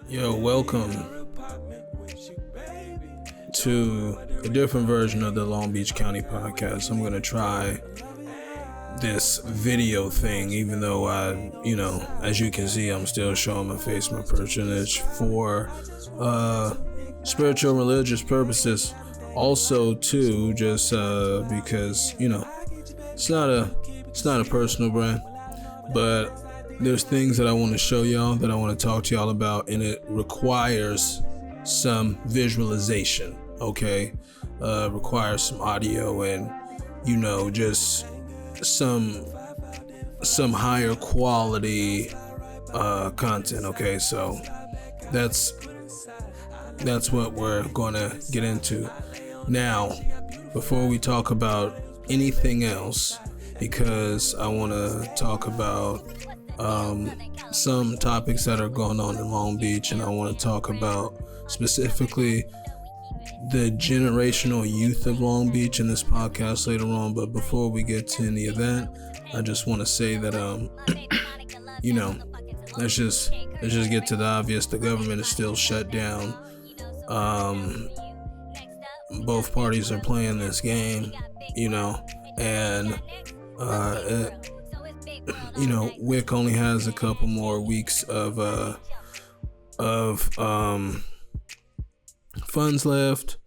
Yo, welcome to a different version of the Long Beach County podcast. I'm going to try this video thing, even though as you can see, I'm still showing my face, my personage for spiritual and religious purposes. Also, too, just because, it's not a personal brand, but there's things that I want to show y'all, that I want to talk to y'all about, and it requires some visualization, okay? Requires some audio and, just some higher quality content, okay? So that's what we're going to get into. Now, before we talk about anything else, because I want to talk about some topics that are going on in Long Beach, and I want to talk about specifically the generational youth of Long Beach in this podcast later on. But before we get to any of that, I just want to say that let's just get to the obvious. The government is still shut down. Both parties are playing this game, and WIC only has a couple more weeks of funds left.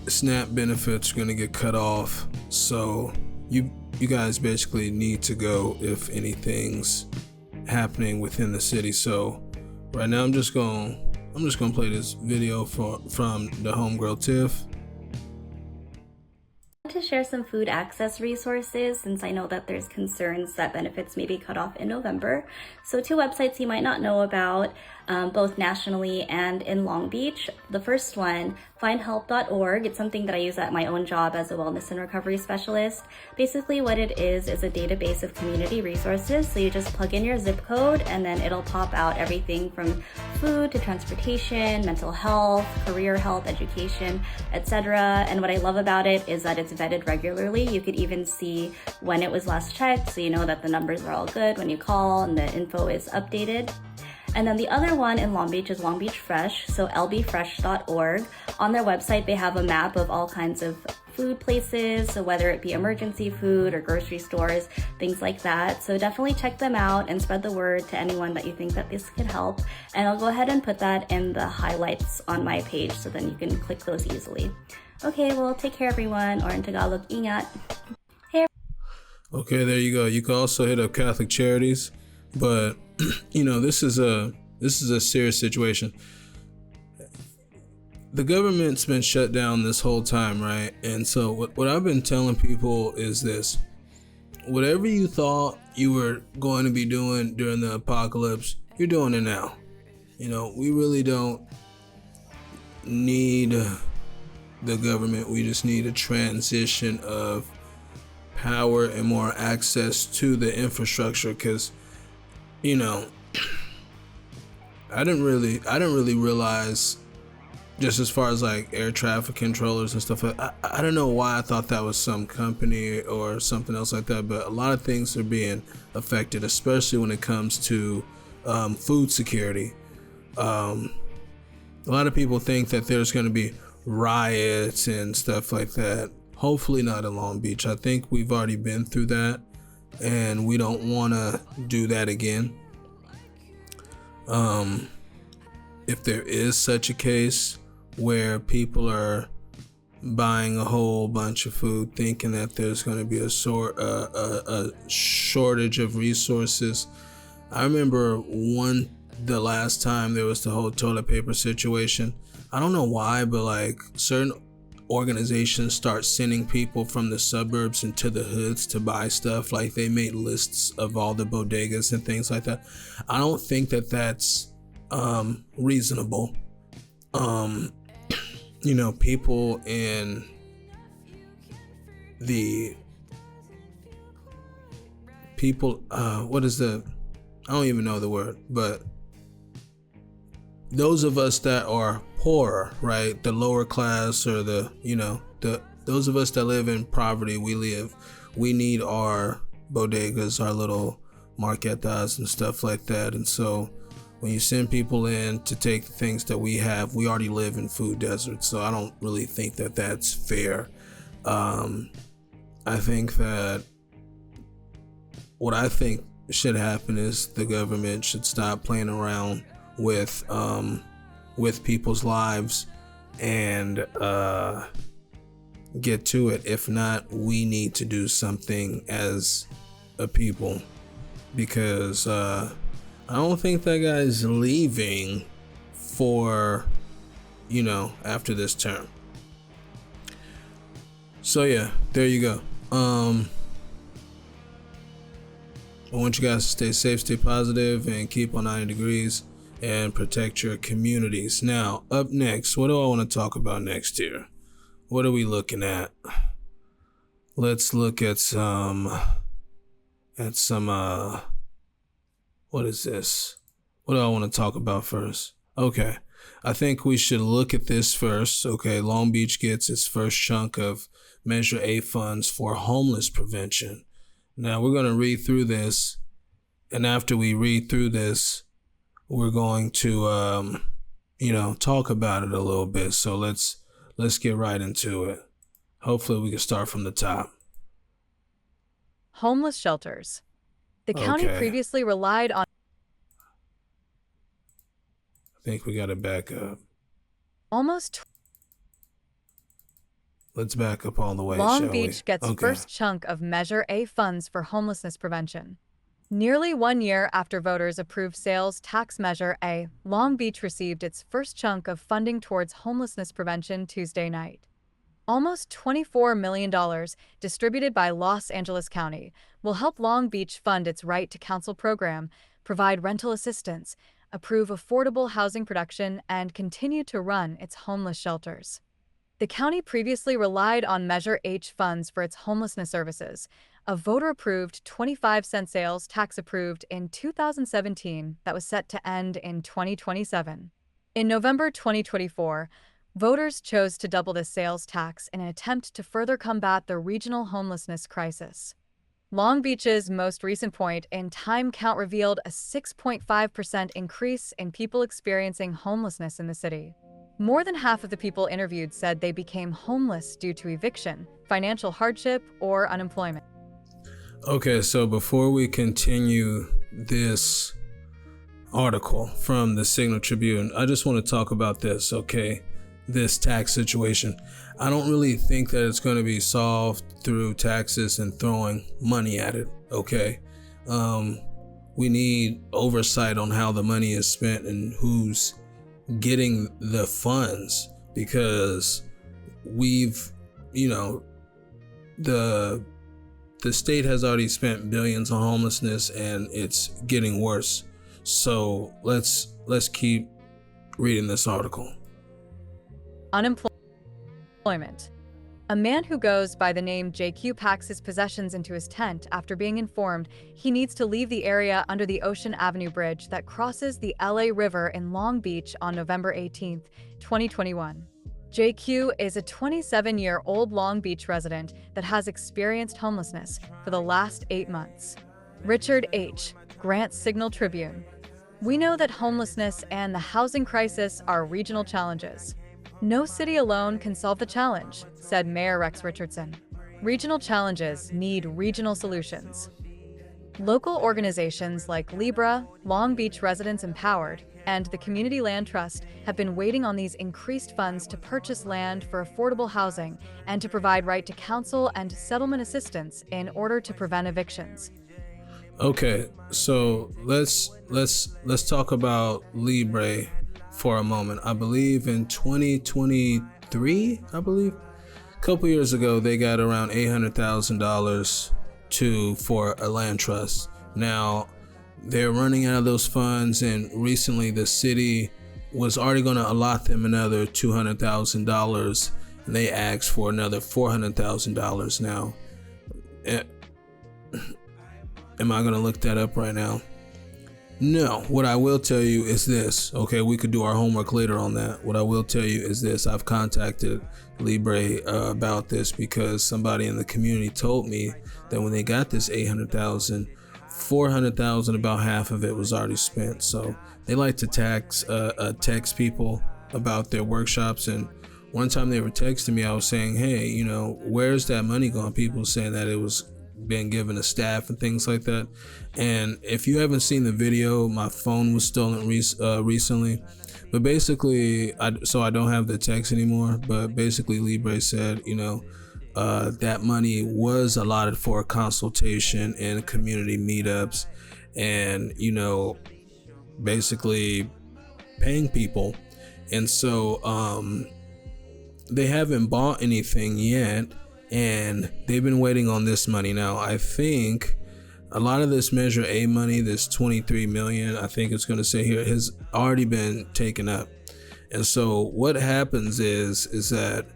SNAP benefits are going to get cut off, so you guys basically need to go if anything's happening within the city. So right now I'm just gonna play this video from the homegirl Tiff. To share some food access resources, since I know that there's concerns that benefits may be cut off in November. So 2 websites you might not know about, both nationally and in Long Beach. The first one, findhelp.org. It's something that I use at my own job as a wellness and recovery specialist. Basically what it is a database of community resources. So you just plug in your zip code and then it'll pop out everything from food to transportation, mental health, career health, education, etc. And what I love about it is that it's vetted regularly. You could even see when it was last checked, so you know that the numbers are all good when you call and the info is updated. And then the other one in Long Beach is Long Beach Fresh, so lbfresh.org. On their website, they have a map of all kinds of food places, so whether it be emergency food or grocery stores, things like that. So definitely check them out and spread the word to anyone that you think that this could help. And I'll go ahead and put that in the highlights on my page, so then you can click those easily. Okay, well, take care, everyone, or in Tagalog, ingat. Hey. Okay, there you go. You can also hit up Catholic Charities, but this is a serious situation. The government's been shut down this whole time, right? And so what I've been telling people is this: whatever you thought you were going to be doing during the apocalypse, you're doing it now. We really don't need the government. We just need a transition of power and more access to the infrastructure, because I didn't really realize, just as far as like air traffic controllers and stuff, I don't know why I thought that was some company or something else like that, but a lot of things are being affected, especially when it comes to food security. A lot of people think that there's going to be riots and stuff like that. Hopefully not in Long Beach. I think we've already been through that, and we don't want to do that again. If there is such a case where people are buying a whole bunch of food thinking that there's going to be a shortage of resources. I remember the last time there was the whole toilet paper situation. I don't know why, but like certain organizations start sending people from the suburbs into the hoods to buy stuff. Like they made lists of all the bodegas and things like that. I don't think that that's reasonable. People in the I don't even know the word, but those of us that are poorer, right? The lower class, or those of us that live in poverty, we need our bodegas, our little marquetas and stuff like that. And so when you send people in to take the things that we have, we already live in food deserts. So I don't really think that that's fair. I think that what I think should happen is the government should stop playing around with people's lives and get to it. If not, we need to do something as a people, because I don't think that guy's leaving for, after this term. So yeah, there you go. I want you guys to stay safe, stay positive, and keep on 90 degrees and protect your communities. Now, up next, what do I want to talk about next here? What are we looking at? Let's look at some, what is this? What do I want to talk about first? Okay, I think we should look at this first. Okay, Long Beach gets its first chunk of Measure A funds for homeless prevention. Now we're going to read through this, and after we read through this, we're going to, talk about it a little bit. So let's get right into it. Hopefully we can start from the top. Homeless shelters. The county previously relied on... I think we got to back up. Let's back up all the way, Long Beach gets first chunk of Measure A funds for homelessness prevention. Nearly 1 year after voters approved sales tax Measure A, Long Beach received its first chunk of funding towards homelessness prevention Tuesday night. Almost $24 million, distributed by Los Angeles County, will help Long Beach fund its Right to Counsel program, provide rental assistance, approve affordable housing production, and continue to run its homeless shelters. The county previously relied on Measure H funds for its homelessness services, a voter-approved 25-cent sales tax approved in 2017 that was set to end in 2027. In November 2024, voters chose to double this sales tax in an attempt to further combat the regional homelessness crisis. Long Beach's most recent point in time count revealed a 6.5% increase in people experiencing homelessness in the city. More than half of the people interviewed said they became homeless due to eviction, financial hardship, or unemployment. Okay, so before we continue this article from the Signal Tribune, I just want to talk about this, okay? This tax situation. I don't really think that it's going to be solved through taxes and throwing money at it, okay? We need oversight on how the money is spent and who's getting the funds, because we've, the state has already spent billions on homelessness and it's getting worse. So let's keep reading this article. Unemployment. A man who goes by the name JQ packs his possessions into his tent after being informed he needs to leave the area under the Ocean Avenue Bridge that crosses the LA River in Long Beach on November 18, 2021. JQ is a 27-year-old Long Beach resident that has experienced homelessness for the last 8 months. Richard H. Grant, Signal Tribune. We know that homelessness and the housing crisis are regional challenges. No city alone can solve the challenge, said Mayor Rex Richardson. Regional challenges need regional solutions. Local organizations like Libra, Long Beach Residents Empowered, and the Community Land Trust have been waiting on these increased funds to purchase land for affordable housing and to provide right to counsel and settlement assistance in order to prevent evictions. Okay, so let's talk about Libre for a moment. I believe in 2023, a couple years ago, they got around $800,000 for a land trust. Now they're running out of those funds, and recently the city was already going to allot them another $200,000, and they asked for another $400,000 now. Am I going to look that up right now? No. What I will tell you is this. Okay, we could do our homework later on that. What I will tell you is this. I've contacted Libre about this because somebody in the community told me that when they got this $800,000 $400,000, about half of it was already spent. So they like to text people about their workshops. And one time they were texting me, I was saying, hey, you know, where's that money going? People saying that it was been given to staff and things like that. And if you haven't seen the video, my phone was stolen recently. But basically, so I don't have the text anymore. But basically, Libre said, you know, that money was allotted for a consultation and community meetups, and you know, basically paying people. And so they haven't bought anything yet, and they've been waiting on this money. Now, I think a lot of this Measure A money, this 23 million, I think it's going to say here, has already been taken up. And so what happens is that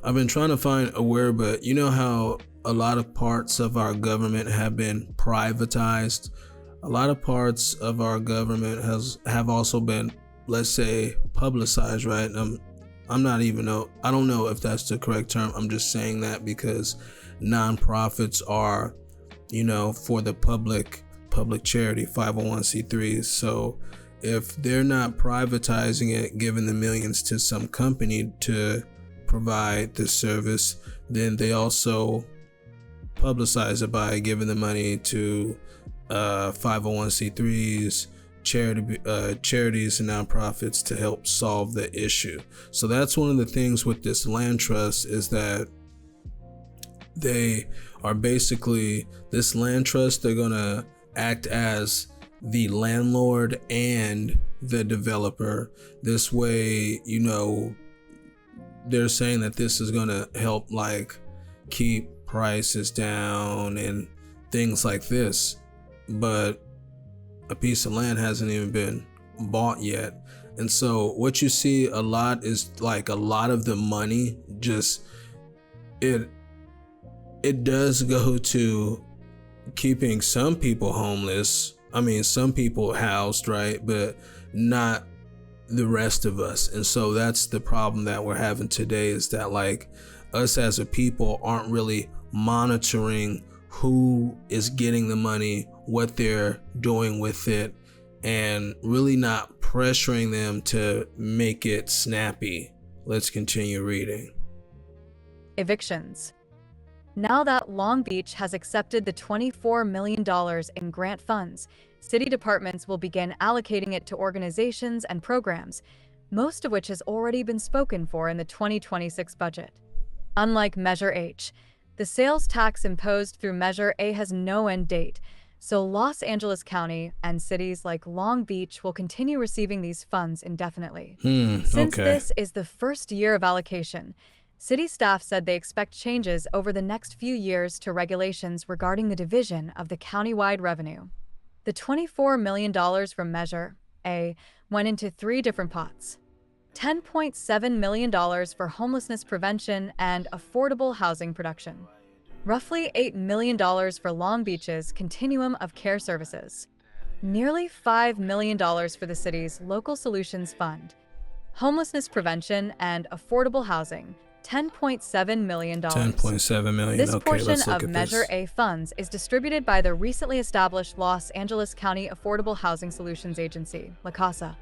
I've been trying to find a word, but you know how a lot of parts of our government have been privatized. A lot of parts of our government have also been, let's say, publicized, right? I don't know if that's the correct term. I'm just saying that because nonprofits are, you know, for the public charity, 501c3s. So if they're not privatizing it, giving the millions to some company to provide this service, then they also publicize it by giving the money to 501c3s, charities and nonprofits to help solve the issue. So that's one of the things with this land trust, is that they are basically, this land trust, they're gonna act as the landlord and the developer. This way, you know, they're saying that this is gonna help like keep prices down and things like this, but a piece of land hasn't even been bought yet. And so what you see a lot is like a lot of the money just it does go to keeping some people homeless. I mean, some people housed, right? But not the rest of us. And so that's the problem that we're having today, is that like us as a people aren't really monitoring who is getting the money, what they're doing with it, and really not pressuring them to make it snappy. Let's continue reading. Evictions. Now that Long Beach has accepted the $24 million in grant funds, city departments will begin allocating it to organizations and programs, most of which has already been spoken for in the 2026 budget. Unlike Measure H, the sales tax imposed through Measure A has no end date, so Los Angeles County and cities like Long Beach will continue receiving these funds indefinitely. Since this is the first year of allocation, city staff said they expect changes over the next few years to regulations regarding the division of the countywide revenue. The $24 million from Measure A went into 3 different pots. $10.7 million for homelessness prevention and affordable housing production. Roughly $8 million for Long Beach's continuum of care services. Nearly $5 million for the city's Local Solutions Fund. Homelessness prevention and affordable housing, $10.7 million. $10.7 million. This Okay, portion of Measure A funds is distributed by the recently established Los Angeles County Affordable Housing Solutions Agency, La CASA.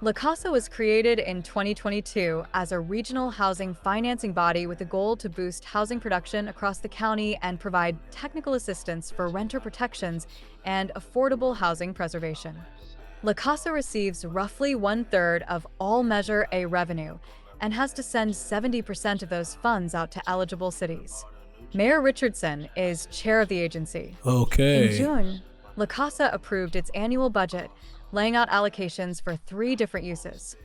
La CASA was created in 2022 as a regional housing financing body with the goal to boost housing production across the county and provide technical assistance for renter protections and affordable housing preservation. La CASA receives roughly 1/3 of all Measure A revenue and has to send 70% of those funds out to eligible cities. Mayor Richardson is chair of the agency. Okay. In June, La CASA approved its annual budget, laying out allocations for 3 different uses: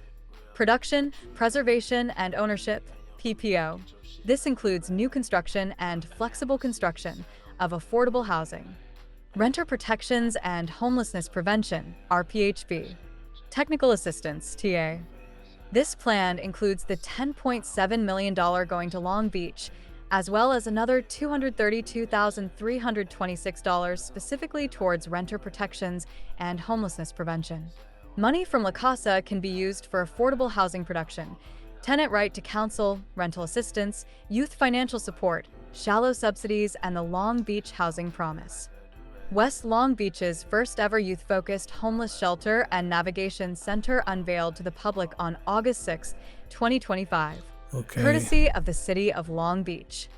production, preservation, and ownership, PPO. This includes new construction and flexible construction of affordable housing, renter protections and homelessness prevention, RPHB, technical assistance, TA. This plan includes the $10.7 million going to Long Beach, as well as another $232,326 specifically towards renter protections and homelessness prevention. Money from La CASA can be used for affordable housing production, tenant right to counsel, rental assistance, youth financial support, shallow subsidies, and the Long Beach housing promise. West Long Beach's first ever youth-focused homeless shelter and navigation center unveiled to the public on August 6, 2025, courtesy of the city of Long Beach.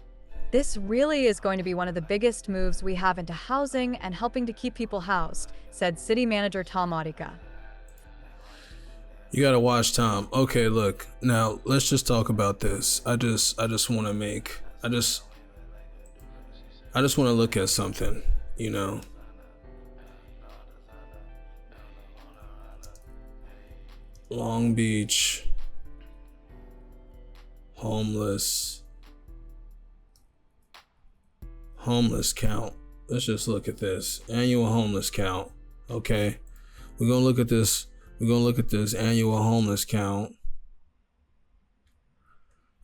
This really is going to be one of the biggest moves we have into housing and helping to keep people housed, said City Manager Tom Modica. You gotta watch Tom. Okay, look, now let's just talk about this. I just want to look at something, you know. Long Beach homeless count. Let's just look at this annual homeless count. Okay, we're gonna look at this annual homeless count.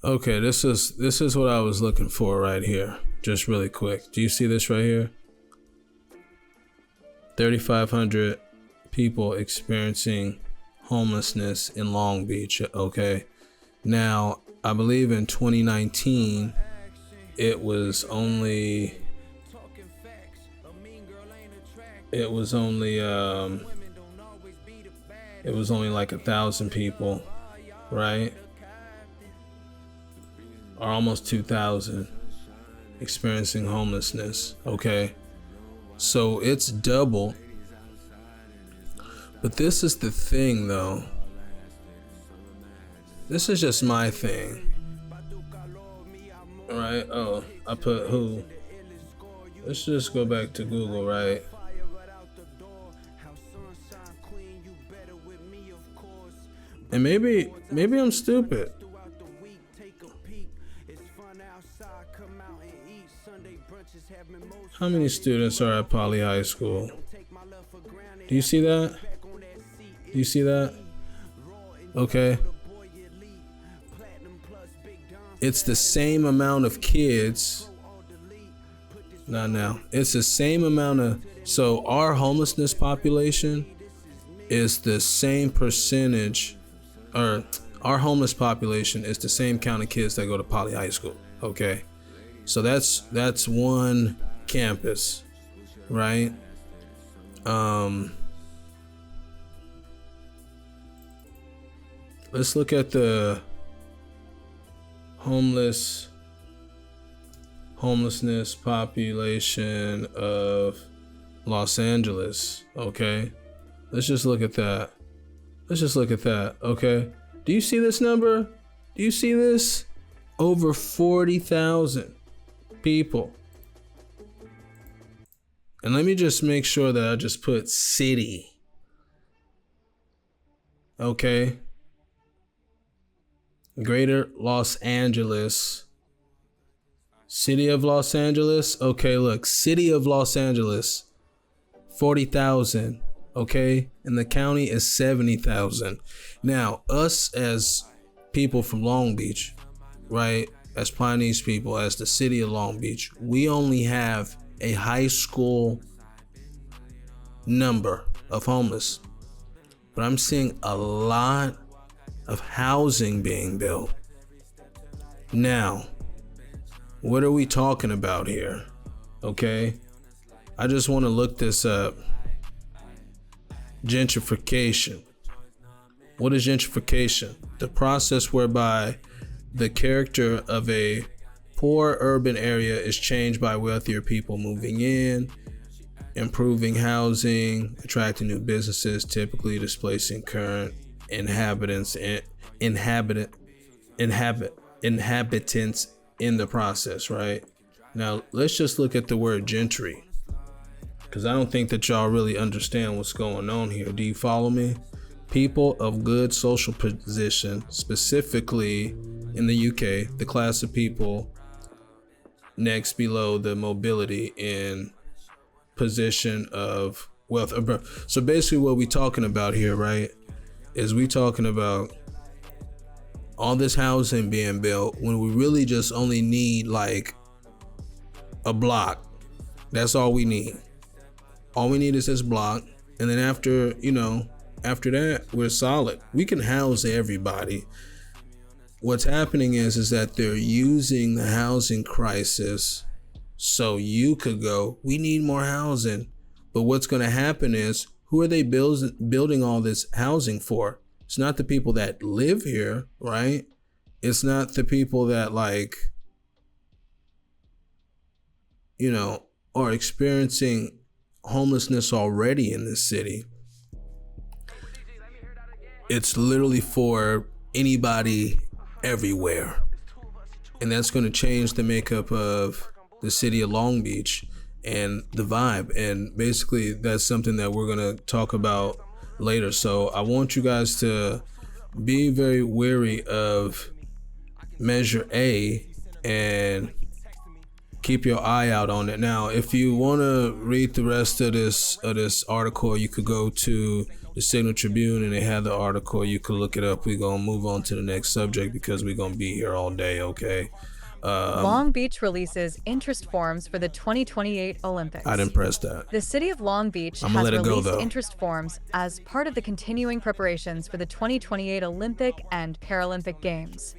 Okay, this is what I was looking for right here. Just really quick. Do you see this right here? 3,500 people experiencing homelessness in Long Beach. Okay, now I believe in 2019 it was only like 1,000 people, right? Or almost 2,000 experiencing homelessness. Okay, so it's double. But this is the thing though. This is just my thing. Right? Oh, I put who? Let's just go back to Google, right? And maybe I'm stupid. How many students are at Poly High School? Do you see that? Do you see that? Okay. It's the same amount of kids. Not now. It's the same amount of. So our homelessness population is the same percentage, or our homeless population is the same count of kids that go to Poly High School. Okay. So that's one campus, right? Let's look at the homelessness population of Los Angeles. Okay, let's just look at that. Okay, do you see this number? Do you see this? Over 40,000 people. And let me just make sure that I just put city. Okay. Greater Los Angeles. City of Los Angeles. Okay, look, City of Los Angeles, 40,000. Okay, and the county is 70,000. Now, us as people from Long Beach, right, as Pioneers people, as the city of Long Beach, we only have a high school number of homeless. But I'm seeing a lot of housing being built. Now, what are we talking about here? Okay, I just want to look this up. Gentrification. What is gentrification? The process whereby the character of a poor urban area is changed by wealthier people moving in, improving housing, attracting new businesses, typically displacing current inhabitants in the process, right? Now, let's just look at the word gentry, because I don't think that y'all really understand what's going on here. Do you follow me? People of good social position, specifically in the UK, the class of people next below the mobility in position of wealth. So basically what we talking about here, right, is we talking about all this housing being built when we really just only need like a block. That's all we need. All we need is this block. And then after that, we're solid. We can house everybody what's happening is that they're using the housing crisis so you could go, we need more housing. But what's going to happen is, who are they building all this housing for? It's not the people that live here, right? It's not the people that, like, you know, are experiencing homelessness already in this city. It's literally for anybody everywhere. And that's going to change the makeup of the city of Long Beach and the vibe. And basically that's something that we're going to talk about later. So I want you guys to be very wary of Measure A and keep your eye out on it. Now, if you want to read the rest of this article, you could go to the Signal Tribune, and they have the article. You can look it up. We're going to move on to the next subject because we're going to be here all day, okay? Long Beach releases interest forms for the 2028 Olympics. I didn't press that. The city of Long Beach has released interest forms as part of the continuing preparations for the 2028 Olympic and Paralympic Games.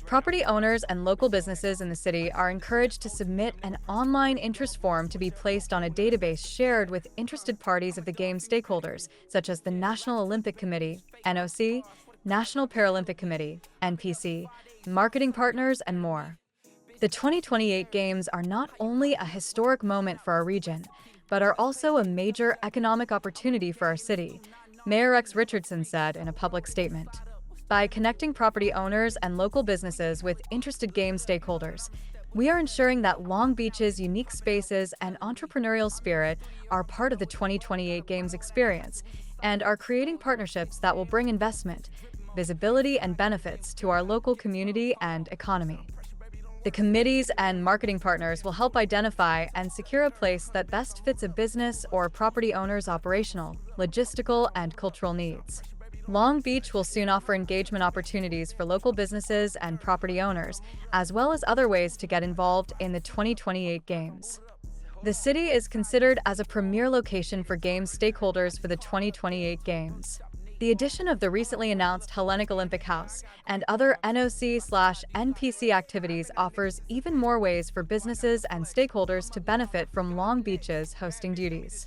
Property owners and local businesses in the city are encouraged to submit an online interest form to be placed on a database shared with interested parties of the Games stakeholders, such as the National Olympic Committee, NOC, National Paralympic Committee, NPC, marketing partners, and more. The 2028 Games are not only a historic moment for our region, but are also a major economic opportunity for our city, Mayor Rex Richardson said in a public statement. By connecting property owners and local businesses with interested game stakeholders, we are ensuring that Long Beach's unique spaces and entrepreneurial spirit are part of the 2028 Games experience and are creating partnerships that will bring investment, visibility, and benefits to our local community and economy. The committees and marketing partners will help identify and secure a place that best fits a business or property owner's operational, logistical, and cultural needs. Long Beach will soon offer engagement opportunities for local businesses and property owners, as well as other ways to get involved in the 2028 Games. The city is considered as a premier location for Games stakeholders for the 2028 Games. The addition of the recently announced Hellenic Olympic House and other NOC/NPC activities offers even more ways for businesses and stakeholders to benefit from Long Beach's hosting duties.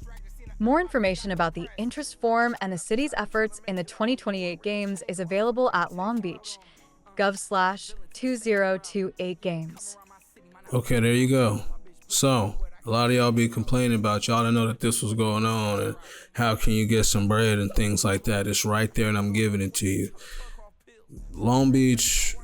More information about the interest form and the city's efforts in the 2028 Games is available at Long Beach, gov/2028 Games. Okay, there you go. So, a lot of y'all be complaining about y'all didn't know that this was going on and how can you get some bread and things like that. It's right there and I'm giving it to you. Long Beach,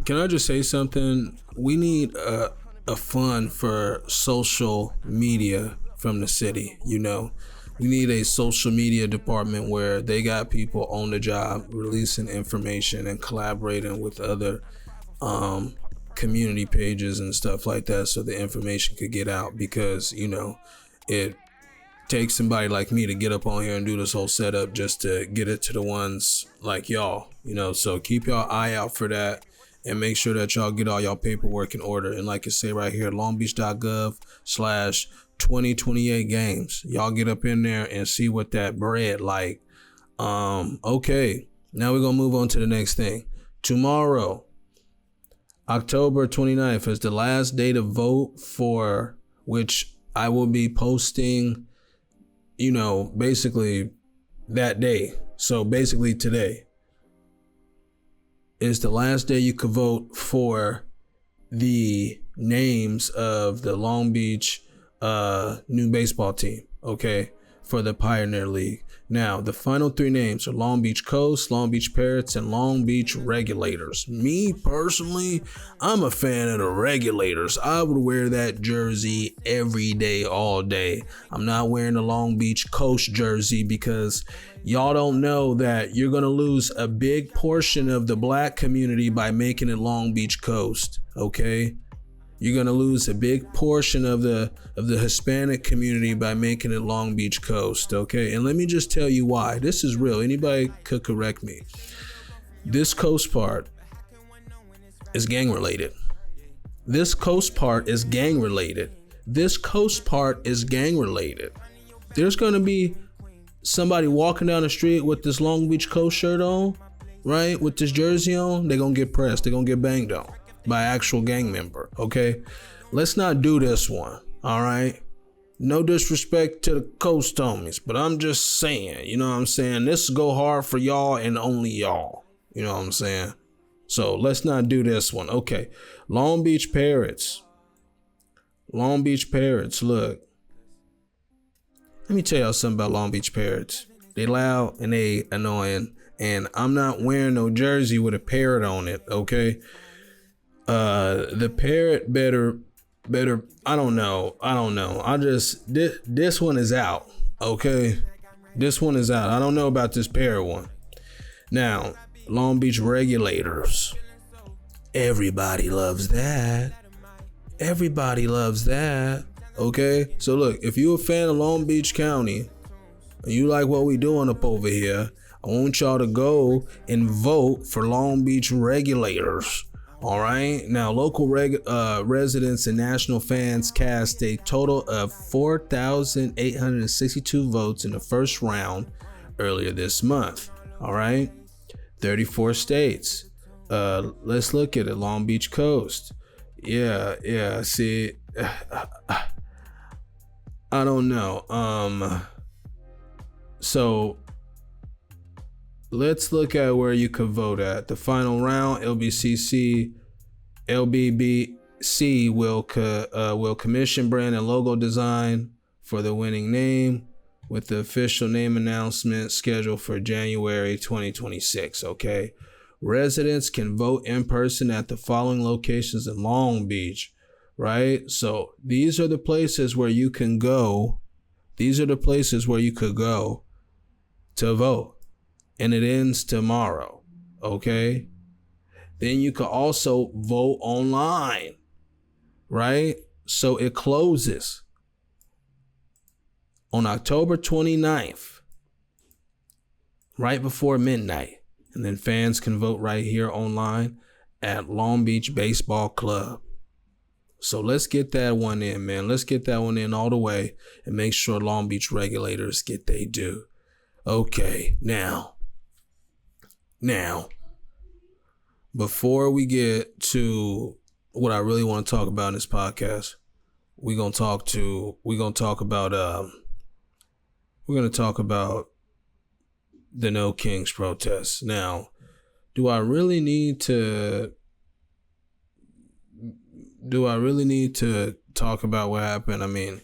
can I just say something? We need a fund for social media from the city, you know. We need a social media department where they got people on the job releasing information and collaborating with other community pages and stuff like that so the information could get out, because, you know, it takes somebody like me to get up on here and do this whole setup just to get it to the ones like y'all, you know. So keep y'all eye out for that and make sure that y'all get all y'all paperwork in order. And like I say right here, longbeach.gov/2028 Games. Y'all get up in there and see what that bread like. Okay, now we're gonna move on to the next thing. Tomorrow, October 29th, is the last day to vote for, which I will be posting, you know, basically that day. So basically today is the last day you could vote for the names of the Long Beach new baseball team, okay, for the Pioneer League. Now, the final three names are Long Beach Coast, Long Beach Parrots, and Long Beach Regulators. Me, personally, I'm a fan of the Regulators. I would wear that jersey every day, all day. I'm not wearing the Long Beach Coast jersey because y'all don't know that you're going to lose a big portion of the black community by making it Long Beach Coast, okay? You're going to lose a big portion of the Hispanic community by making it Long Beach Coast, okay? And let me just tell you why. This is real. Anybody could correct me. This coast part is gang related. This coast part is gang related. This coast part is gang related. There's going to be somebody walking down the street with this Long Beach Coast shirt on, right, with this jersey on, they're gonna get pressed. They're gonna get banged on by an actual gang member, okay? Let's not do this one, all right? No disrespect to the Coast homies, but I'm just saying, you know what I'm saying? This go hard for y'all and only y'all, you know what I'm saying? So let's not do this one. Okay, Long Beach Parrots. Long Beach Parrots, look. Let me tell y'all something about Long Beach Parrots. They loud and they annoying, and I'm not wearing no jersey with a parrot on it, okay? The parrot better, I don't know. This one is out, okay? This one is out. I don't know about this parrot one. Now, Long Beach regulators. Everybody loves that. Everybody loves that, okay? So look, if you're a fan of Long Beach County, and you like what we doing up over here, I want y'all to go and vote for Long Beach regulators. All right. Now, local residents and national fans cast a total of 4,862 votes in the first round earlier this month. All right. 34 states. Let's look at it. Long Beach Coast. Yeah. See, I don't know. So let's look at where you could vote at. The final round, LBBC will commission brand and logo design for the winning name, with the official name announcement scheduled for January 2026. Okay. Residents can vote in person at the following locations in Long Beach, right? So these are the places where you can go. These are the places where you could go to vote. And it ends tomorrow, okay? Then you could also vote online, right? So it closes on October 29th, right before midnight. And then fans can vote right here online at Long Beach Baseball Club. So let's get that one in, man. Let's get that one in all the way and make sure Long Beach regulators get they due. Okay, now, before we get to what I really want to talk about in this podcast, we're gonna talk about the No Kings protests. Now, do I really need to talk about what happened? I mean,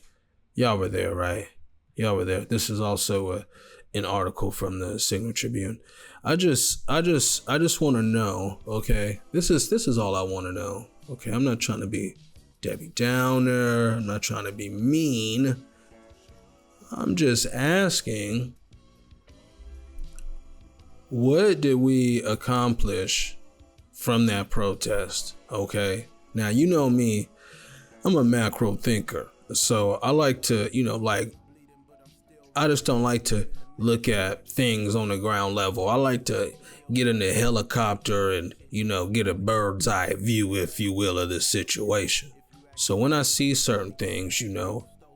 y'all were there, right? Y'all were there. This is also an article from the Signal Tribune. I just want to know, okay? This is all I want to know. Okay, I'm not trying to be Debbie Downer. I'm not trying to be mean. I'm just asking, what did we accomplish from that protest? Okay. Now, you know me, I'm a macro thinker. So I like to, I just don't like to look at things on the ground level. I like to get in the helicopter and, get a bird's eye view, if you will, of the situation. So when I see certain things,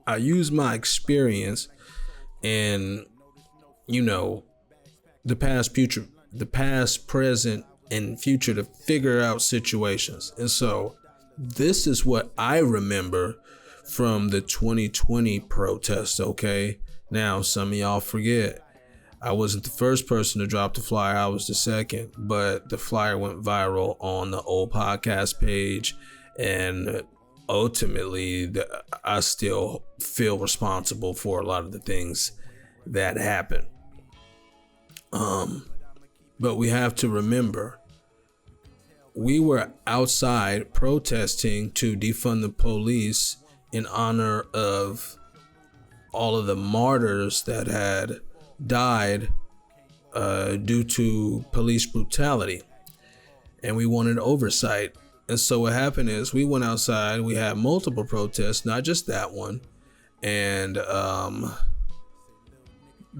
I use my experience and, the past, present, and future to figure out situations. And so this is what I remember from the 2020 protests, okay? Now, some of y'all forget, I wasn't the first person to drop the flyer. I was the second, but the flyer went viral on the old podcast page, and ultimately, I still feel responsible for a lot of the things that happened. But we have to remember, we were outside protesting to defund the police in honor of all of the martyrs that had died due to police brutality. And we wanted oversight. And so what happened is we went outside, we had multiple protests, not just that one. And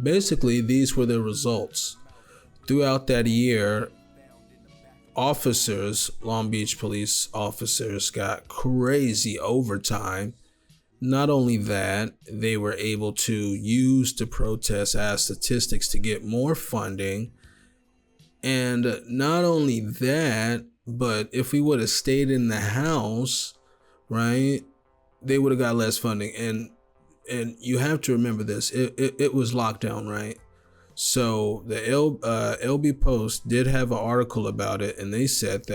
basically these were the results. Throughout that year, officers, Long Beach police officers, got crazy overtime. Not only that, they were able to use the protests as statistics to get more funding. And not only that, but if we would have stayed in the house, right, they would have got less funding. And you have to remember this. It was lockdown, right? So the LB Post did have an article about it, and they said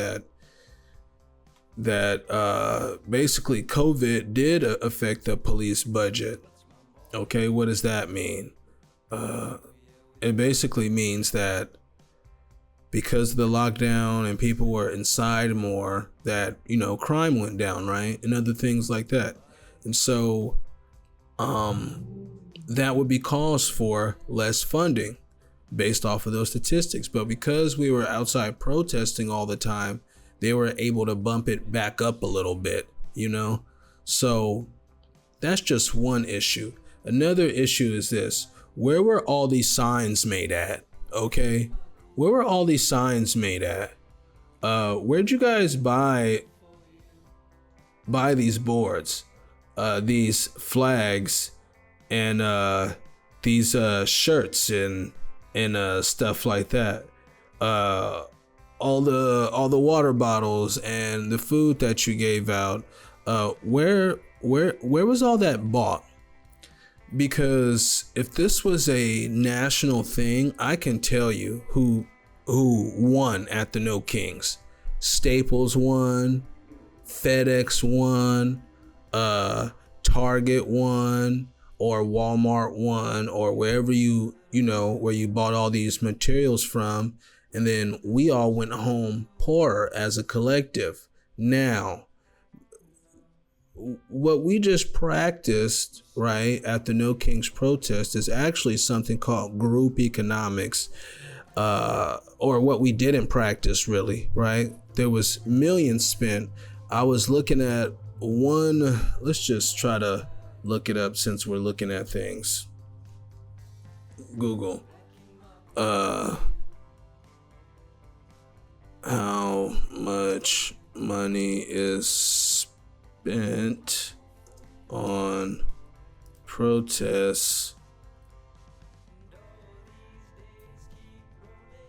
that basically COVID did affect the police budget. Okay, what does that mean? It basically means that because of the lockdown and people were inside more, that, you know, crime went down, right? And other things like that. And so that would be cause for less funding based off of those statistics. But because we were outside protesting all the time, they were able to bump it back up a little bit, you know? So that's just one issue. Another issue is this: where were all these signs made at? Okay, where were all these signs made at? Where'd you guys buy these boards, these flags, and these shirts and stuff like that? All the water bottles and the food that you gave out. Where was all that bought? Because if this was a national thing, I can tell you who won at the No Kings. Staples won, FedEx won, Target won, or Walmart won, or wherever you know where you bought all these materials from, and then we all went home poorer as a collective. Now, what we just practiced, right, at the No Kings protest is actually something called group economics, or what we didn't practice really, right? There was millions spent. I was looking at one, let's just try to look it up since we're looking at things. Google. How much money is spent on protests?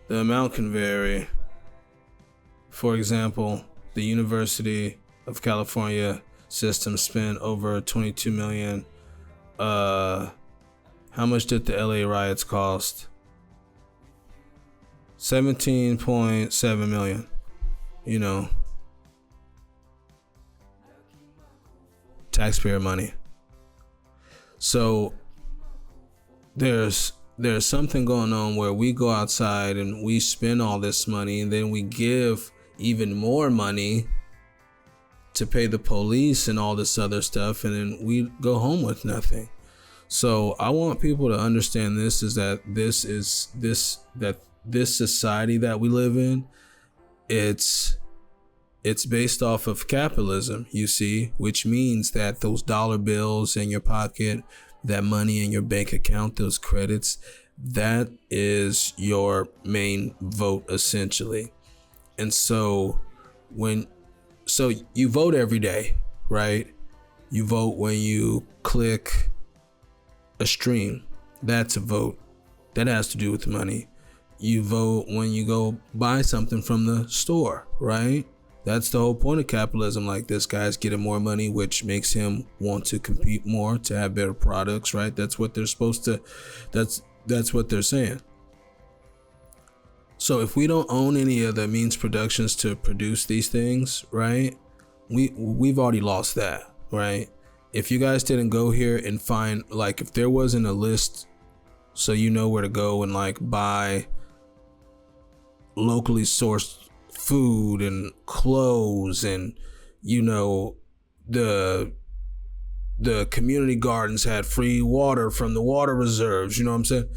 The amount can vary. For example, the University of California system spent over 22 million. How much did the LA riots cost? 17.7 million. You know, taxpayer money. So there's something going on where we go outside and we spend all this money, and then we give even more money to pay the police and all this other stuff, and then we go home with nothing. So I want people to understand this is that this society that we live in, it's based off of capitalism, you see, which means that those dollar bills in your pocket, that money in your bank account, those credits, that is your main vote essentially. And so you vote every day, right? You vote when you click a stream. That's a vote. That has to do with money. You vote when you go buy something from the store, right? That's the whole point of capitalism. Like, this guy's getting more money, which makes him want to compete more, to have better products, right? That's what they're supposed to, that's what they're saying. So if we don't own any of the means productions to produce these things, right, we've already lost that, right? If you guys didn't go here and find, like, if there wasn't a list so you know where to go and like buy locally sourced food and clothes, and you know, the community gardens had free water from the water reserves, you know what I'm saying?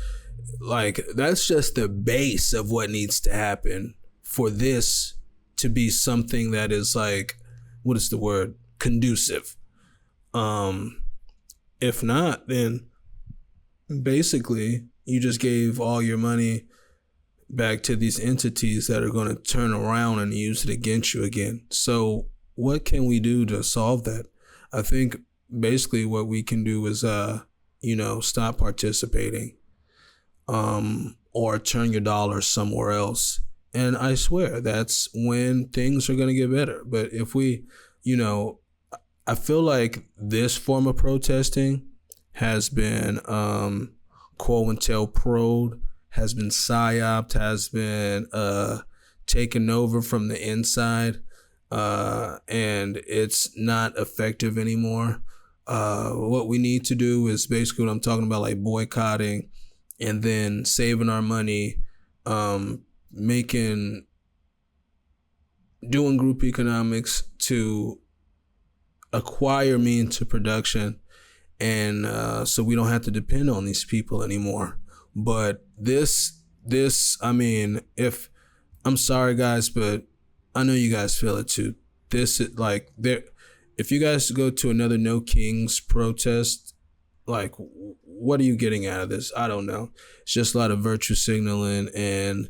Like, that's just the base of what needs to happen for this to be something that is like, what is the word? Conducive. If not, then basically you just gave all your money back to these entities that are going to turn around and use it against you again. So what can we do to solve that? I think basically what we can do is, stop participating, or turn your dollars somewhere else And I swear that's when things are going to get better. But if we, I feel like this form of protesting has been COINTELPRO, has been psyoped, has been taken over from the inside, and it's not effective anymore. What we need to do is basically what I'm talking about, like boycotting and then saving our money, doing group economics to acquire means to production, and so we don't have to depend on these people anymore. But this, I mean, I'm sorry guys, but I know you guys feel it too. This is like, if you guys go to another No Kings protest, like, what are you getting out of this? I don't know. It's just a lot of virtue signaling, and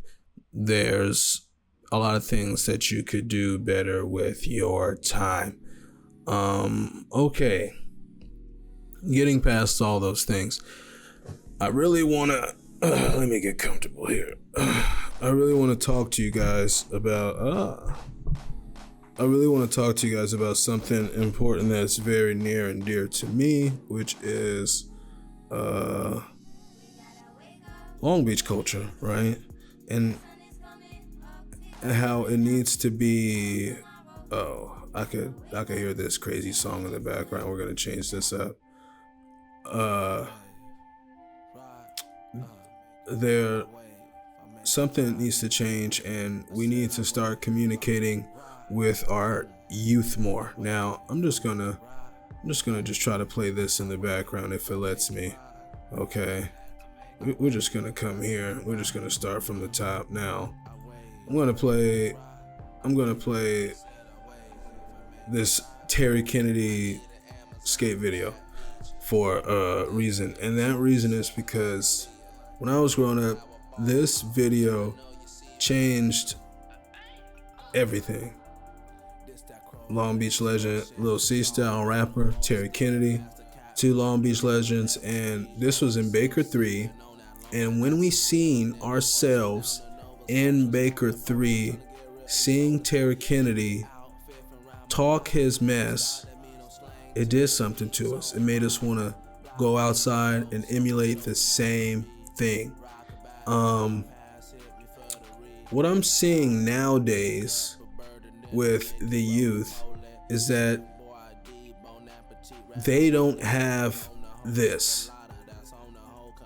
there's a lot of things that you could do better with your time. Okay. Getting past all those things, I really want to, let me get comfortable here. I really want to talk to you guys about, something important that's very near and dear to me, which is Long Beach culture, right? And how it needs to be. I could hear this crazy song in the background. We're gonna change this up. Something needs to change, and we need to start communicating with our youth more. Now, I'm just gonna try to play this in the background if it lets me. Okay, we're just gonna come here. We're just gonna start from the top. Now, I'm gonna play this Terry Kennedy skate video for a reason, and that reason is because when I was growing up, this video changed everything. Long Beach legend, Lil C-Style rapper, Terry Kennedy, two Long Beach legends, and this was in Baker 3. And when we seen ourselves in Baker 3, seeing Terry Kennedy talk his mess, it did something to us. It made us want to go outside and emulate the same thing. What I'm seeing nowadays with the youth is that they don't have this.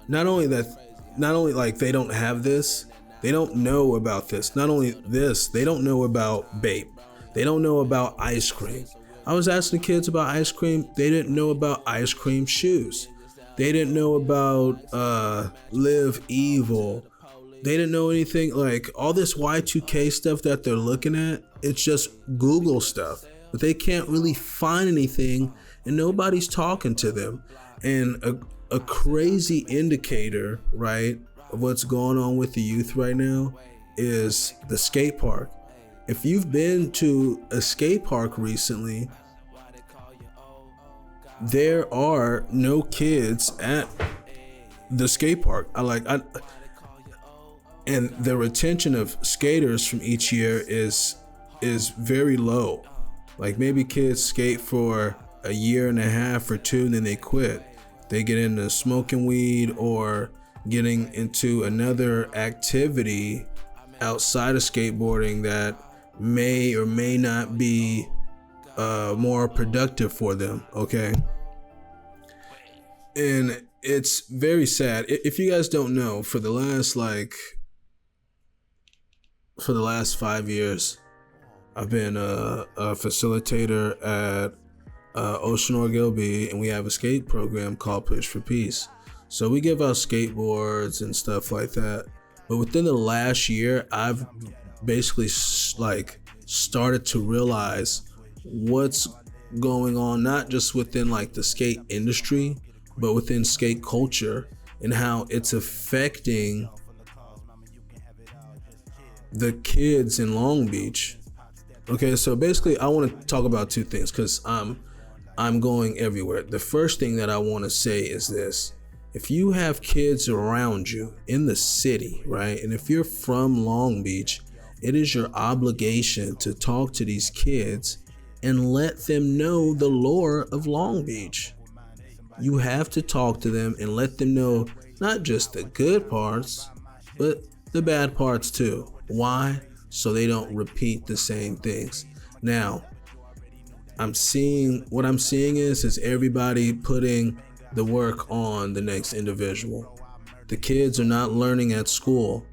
Not only like they don't have this, they don't know about this. Not only this, they don't know about vape. They don't know about ice cream. I was asking kids about ice cream. They didn't know about ice cream shoes. They didn't know about Live Evil. They didn't know anything, like all this Y2K stuff that they're looking at. It's just Google stuff, but they can't really find anything, and nobody's talking to them. And a crazy indicator, right, of what's going on with the youth right now is the skate park. If you've been to a skate park recently, there are no kids at the skate park. And the retention of skaters from each year is very low. Like maybe kids skate for a year and a half or two, and then they quit. They get into smoking weed or getting into another activity outside of skateboarding that may or may not be more productive for them, okay? And it's very sad. If you guys don't know, for the last 5 years, I've been a facilitator at Ocean Org LB, and we have a skate program called Push for Peace. So we give out skateboards and stuff like that. But within the last year, I've basically started to realize what's going on, not just within like the skate industry, but within skate culture, and how it's affecting the kids in Long Beach. Okay, so basically I want to talk about two things because I'm going everywhere. The first thing that I want to say is this: if you have kids around you in the city, right, and if you're from Long Beach It is your obligation to talk to these kids and let them know the lore of Long Beach. You have to talk to them and let them know not just the good parts, but the bad parts too. Why? So they don't repeat the same things. Now, what I'm seeing is everybody putting the work on the next individual. The kids are not learning at school.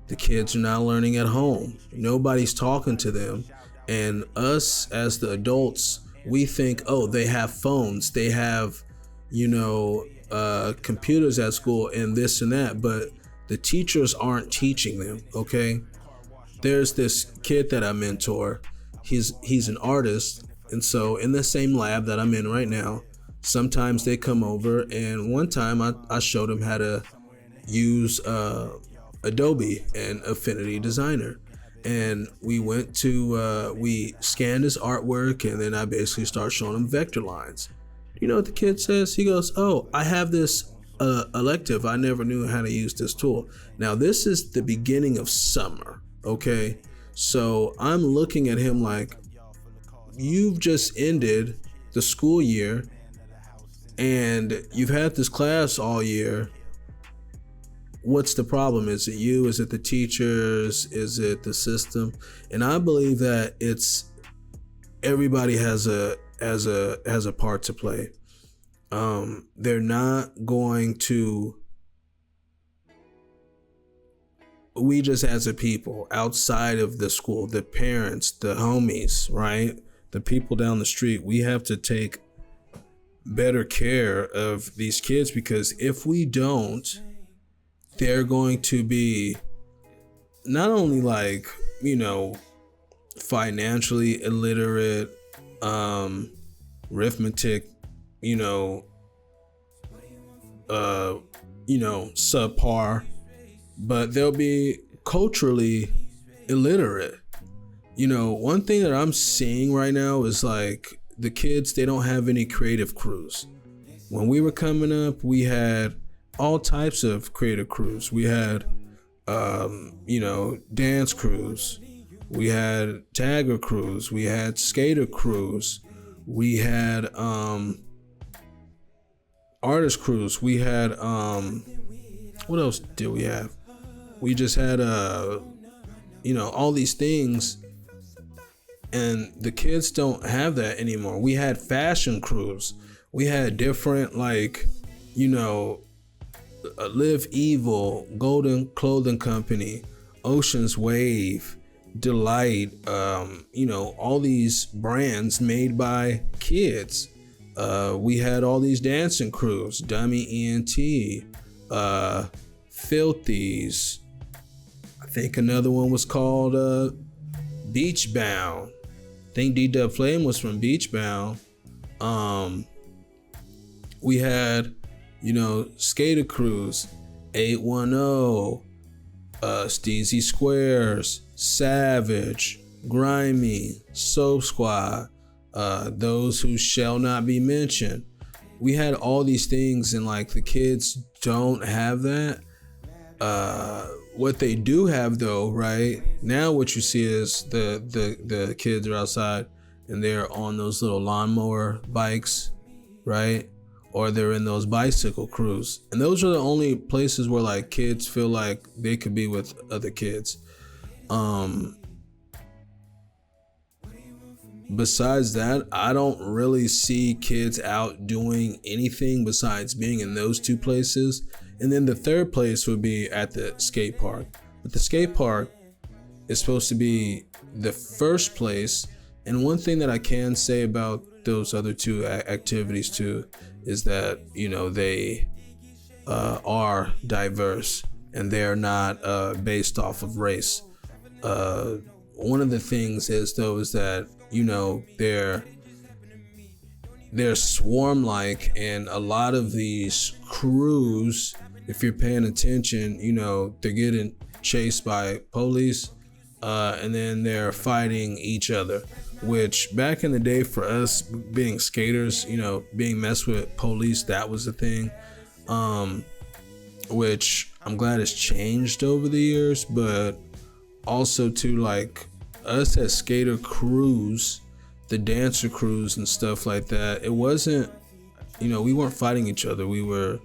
The kids are not learning at home. Nobody's talking to them. And us as the adults, we think, oh, they have phones, they have, computers at school and this and that, but the teachers aren't teaching them, okay? There's this kid that I mentor. He's an artist, and so in the same lab that I'm in right now, sometimes they come over, and one time I showed him how to use Adobe and Affinity Designer. And we we scanned his artwork, and then I basically started showing him vector lines. You know what the kid says? He goes, oh, I have this elective. I never knew how to use this tool. Now, this is the beginning of summer, okay? So I'm looking at him like, you've just ended the school year, and you've had this class all year. What's the problem? Is it you? Is it the teachers? Is it the system? And I believe that it's everybody has a part to play. They're not going to. We just as a people outside of the school, the parents, the homies, right? The people down the street, we have to take better care of these kids, because if we don't, they're going to be not only financially illiterate, arithmetic, subpar, but they'll be culturally illiterate. One thing that I'm seeing right now is the kids, they don't have any creative crews. When we were coming up, we had all types of creative crews. We had, dance crews. We had tagger crews. We had skater crews. We had artist crews. We had what else did we have? We just had all these things, and the kids don't have that anymore. We had fashion crews. We had different Live Evil, Golden Clothing Company, Ocean's Wave, Delight, all these brands made by kids. We had all these dancing crews, Dummy ENT, Filthies. I think another one was called Beachbound. I think D-Dub Flame was from Beachbound. We had skater crews, 810, Steezy Squares, Savage, Grimy, Soap Squad, Those Who Shall Not Be Mentioned. We had all these things, and the kids don't have that. What they do have though, right now, what you see is the kids are outside and they're on those little lawnmower bikes, right? Or they're in those bicycle crews. And those are the only places where kids feel like they could be with other kids. Besides that, I don't really see kids out doing anything besides being in those two places. And then the third place would be at the skate park. But the skate park is supposed to be the first place. And one thing that I can say about those other two activities too is that they are diverse, and they're not based off of race. One of the things is that they're swarm-like, and a lot of these crews, if you're paying attention, they're getting chased by police, and then they're fighting each other. Which back in the day for us being skaters, being messed with police, that was the thing. Which I'm glad has changed over the years, but also too, like us as skater crews, the dancer crews and stuff like that, it wasn't, we weren't fighting each other. We were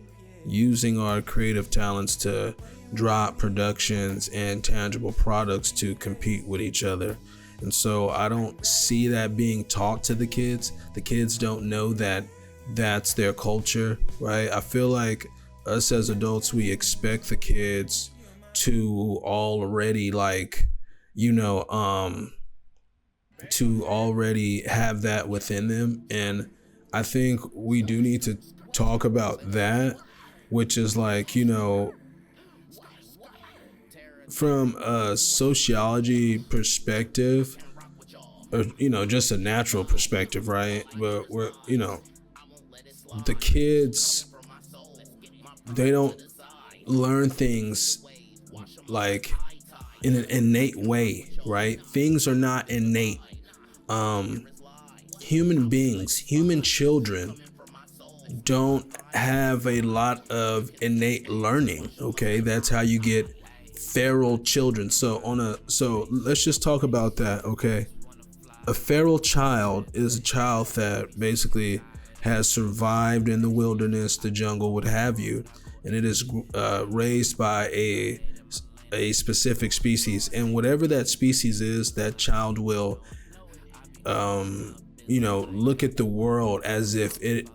using our creative talents to drop productions and tangible products to compete with each other. And so I don't see that being taught to the kids. The kids don't know that that's their culture, right? I feel like us as adults, we expect the kids to already to already have that within them. And I think we do need to talk about that, which is like, from a sociology perspective, or, just a natural perspective, right? But the kids, they don't learn things like in an innate way, right? Things are not innate. Human beings, human children don't have a lot of innate learning. Okay, that's how you get feral children. So let's just talk about that. Okay, a feral child is a child that basically has survived in the wilderness, the jungle, what have you, and it is raised by a specific species, and whatever that species is, that child will look at the world as if it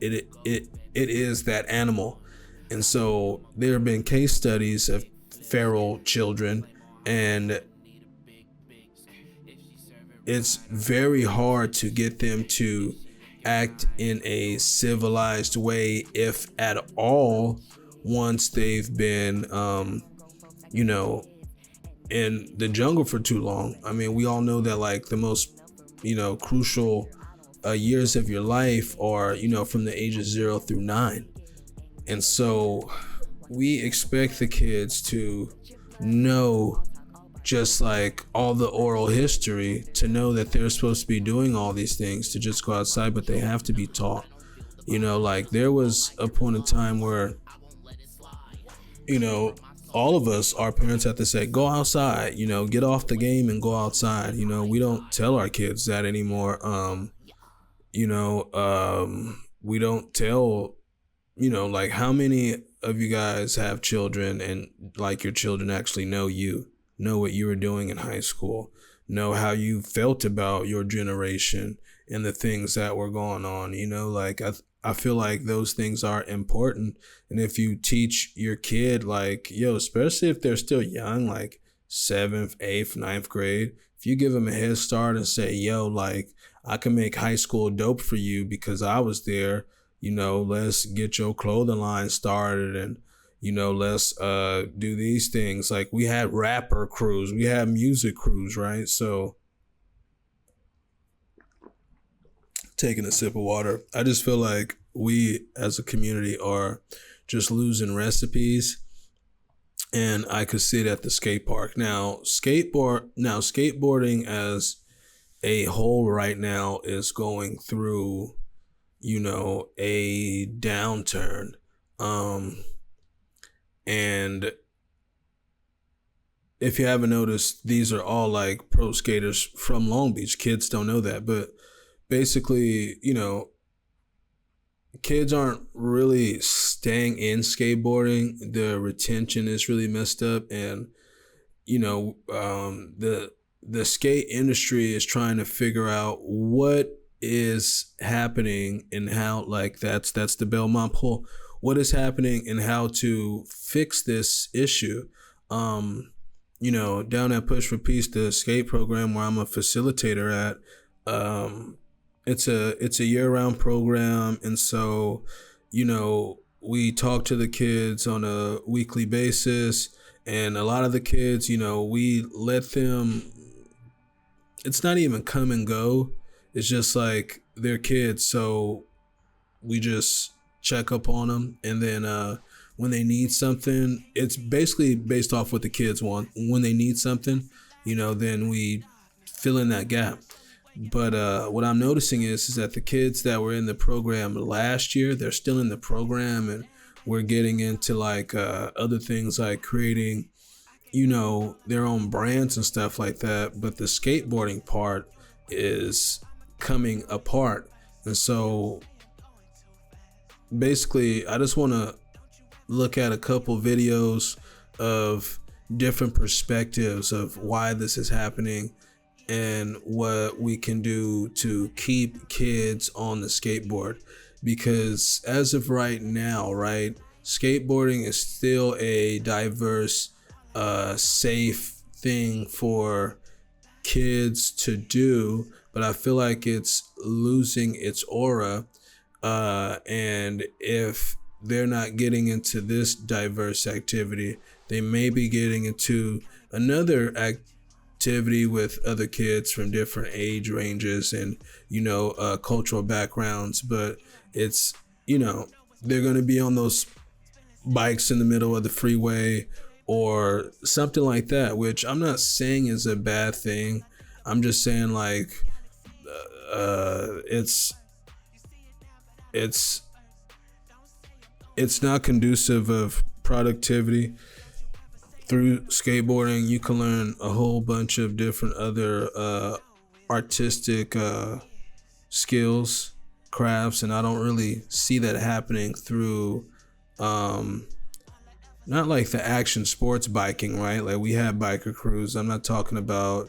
is that animal. And so there have been case studies of feral children, and it's very hard to get them to act in a civilized way, if at all, once they've been in the jungle for too long. I mean, we all know that like the most crucial years of your life are from the ages 0 through 9. And so we expect the kids to know, just like all the oral history, to know that they're supposed to be doing all these things, to just go outside, but they have to be taught. Like there was a point in time where all of us, our parents have to say, go outside, get off the game and go outside. We don't tell our kids that anymore. We don't tell, like, how many of you guys have children and like your children actually know what you were doing in high school, know how you felt about your generation and the things that were going on, like I feel like those things are important. And if you teach your kid, like, especially if they're still young, like 7th, 8th, 9th grade, if you give them a head start and say, like, I can make high school dope for you because I was there, let's get your clothing line started, and, let's do these things. Like we had rapper crews, we had music crews, right? So taking a sip of water, I just feel like we as a community are just losing recipes. And I could see it at the skate park. Now skateboarding as a whole right now is going through, a downturn. And if you haven't noticed, these are all like pro skaters from Long Beach. Kids don't know that, but basically, kids aren't really staying in skateboarding. The retention is really messed up, and the skate industry is trying to figure out what is happening and how, like, that's the Belmont pull. What is happening and how to fix this issue. Down at Push for Peace, the skate program where I'm a facilitator at, it's a year-round program, and so we talk to the kids on a weekly basis, and a lot of the kids, we let them, it's not even come and go, it's just like they're kids, so we just check up on them, and then when they need something, it's basically based off what the kids want. When they need something, then we fill in that gap. But what I'm noticing is that the kids that were in the program last year, they're still in the program, and we're getting into like other things like creating, their own brands and stuff like that, but the skateboarding part is coming apart. And so basically I just want to look at a couple videos of different perspectives of why this is happening and what we can do to keep kids on the skateboard. Because as of right now, right, skateboarding is still a diverse, safe thing for kids to do, but I feel like it's losing its aura. And if they're not getting into this diverse activity, they may be getting into another activity with other kids from different age ranges and cultural backgrounds. But it's they're going to be on those bikes in the middle of the freeway or something like that, which I'm not saying is a bad thing. I'm just saying like it's not conducive of productivity. Through skateboarding, you can learn a whole bunch of different other artistic skills, crafts, and I don't really see that happening through not like the action sports biking, right? Like we have biker crews. I'm not talking about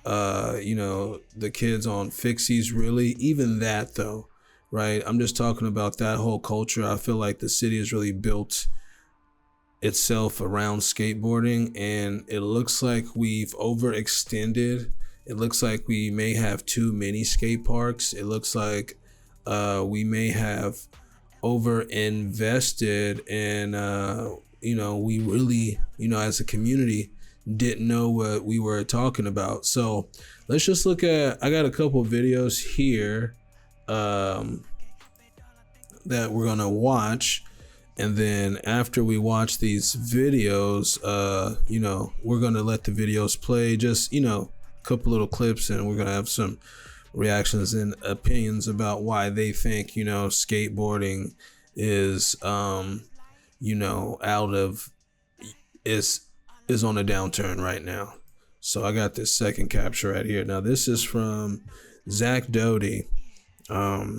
the kids on fixies, really. Even that though, right? I'm just talking about that whole culture. I feel like the city has really built itself around skateboarding, and it looks like we've overextended. It looks like we may have too many skate parks. It looks like we may have over invested, and we really, as a community, didn't know what we were talking about. So let's just look at, I got a couple of videos here that we're gonna watch, and then after we watch these videos, we're gonna let the videos play, just a couple little clips, and we're gonna have some reactions and opinions about why they think skateboarding is is on a downturn right now. So I got this second capture right here. Now this is from Zach Doty, skateboard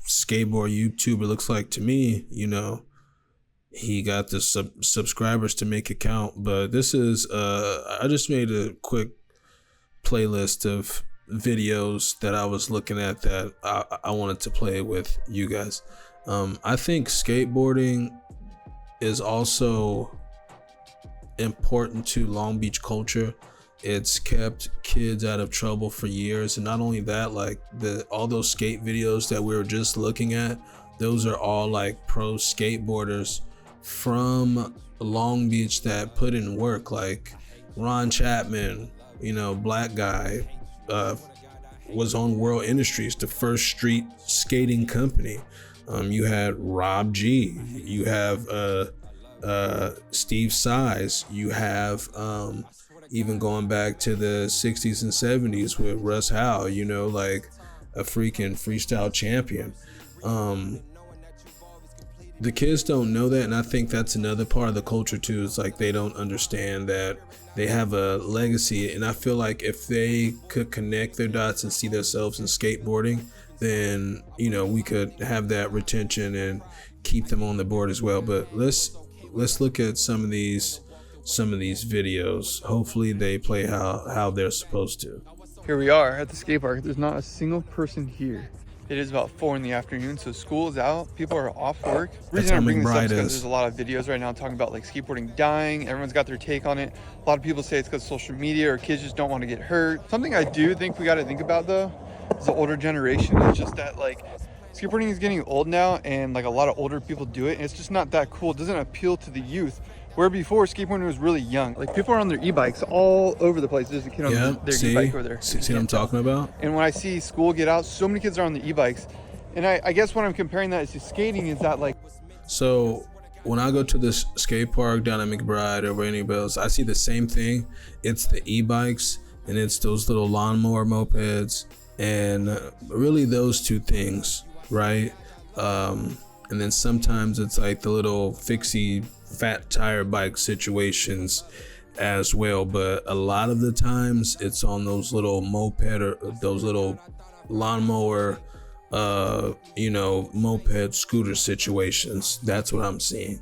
YouTuber. Looks like to me, he got the subscribers to make it count. But this is I just made a quick playlist of videos that I was looking at that I wanted to play with you guys. I think skateboarding is also important to Long Beach culture. It's kept kids out of trouble for years, and not only that, like all those skate videos that we were just looking at, those are all like pro skateboarders from Long Beach that put in work. Like Ron Chapman, black guy, was on World Industries, the first street skating company. You had Rob G, you have Steve Size, you have even going back to the 60s and 70s with Russ Howe, like a freaking freestyle champion. The kids don't know that, and I think that's another part of the culture too. It's like they don't understand that they have a legacy, and I feel like if they could connect their dots and see themselves in skateboarding, then we could have that retention and keep them on the board as well. But let's look at some of these videos. Hopefully they play how they're supposed to. Here we are at the skate park. There's not a single person here. It is about 4 in the afternoon, so school is out. People are off work. The reason I'm bringing this up is because there's a lot of videos right now talking about like skateboarding dying. Everyone's got their take on it. A lot of people say it's because of social media or kids just don't want to get hurt. Something I do think we got to think about though is the older generation. It's just that like skateboarding is getting old now, and like a lot of older people do it, and it's just not that cool. It doesn't appeal to the youth. Where before, skateboarding was really young. Like people are on their e-bikes all over the place. There's a kid on their e-bike over there. See what I'm talking about? And when I see school get out, so many kids are on the e-bikes. And I guess when I'm comparing that to skating is that like... So when I go to this skate park down at McBride or Rainy Bells, I see the same thing. It's the e-bikes and it's those little lawnmower mopeds and really those two things, right? And then sometimes it's like the little fixie fat tire bike situations. as well, but a lot of the times it's on those little moped or those little lawnmower, moped scooter situations. That's what I'm seeing.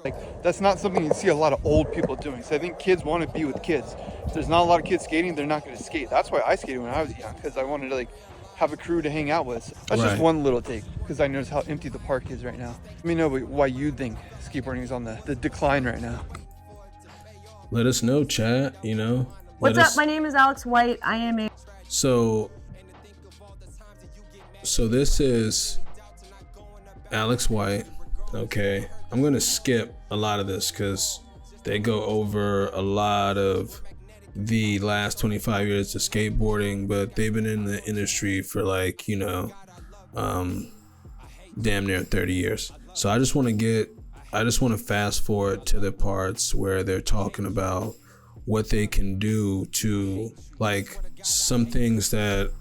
Like, that's not something you see a lot of old people doing. So I think kids want to be with kids. If there's not a lot of kids skating, they're not going to skate. That's why I skated when I was young, because I wanted to have a crew to hang out with. That's just one little take, because I noticed how empty the park is right now. Let me know why you think skateboarding is on the decline right now. Let us know, chat. What's up? My name is Alex White. I am a... So this is Alex White. Okay, I'm gonna skip a lot of this because they go over a lot of the last 25 years of skateboarding, but they've been in the industry for damn near 30 years. So I just want to fast forward to the parts where they're talking about what they can do to, some things that,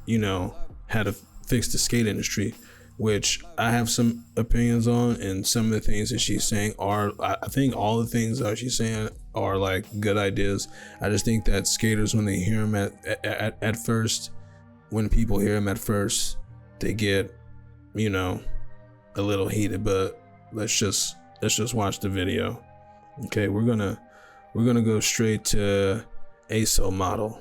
how to fix the skate industry, which I have some opinions on, and some of the things that she's saying I think all the things that she's saying are good ideas. I just think that skaters, when they hear them at first, when people hear them at first, they get, a little heated. But let's just watch the video. Okay, we're gonna go straight to ASO model.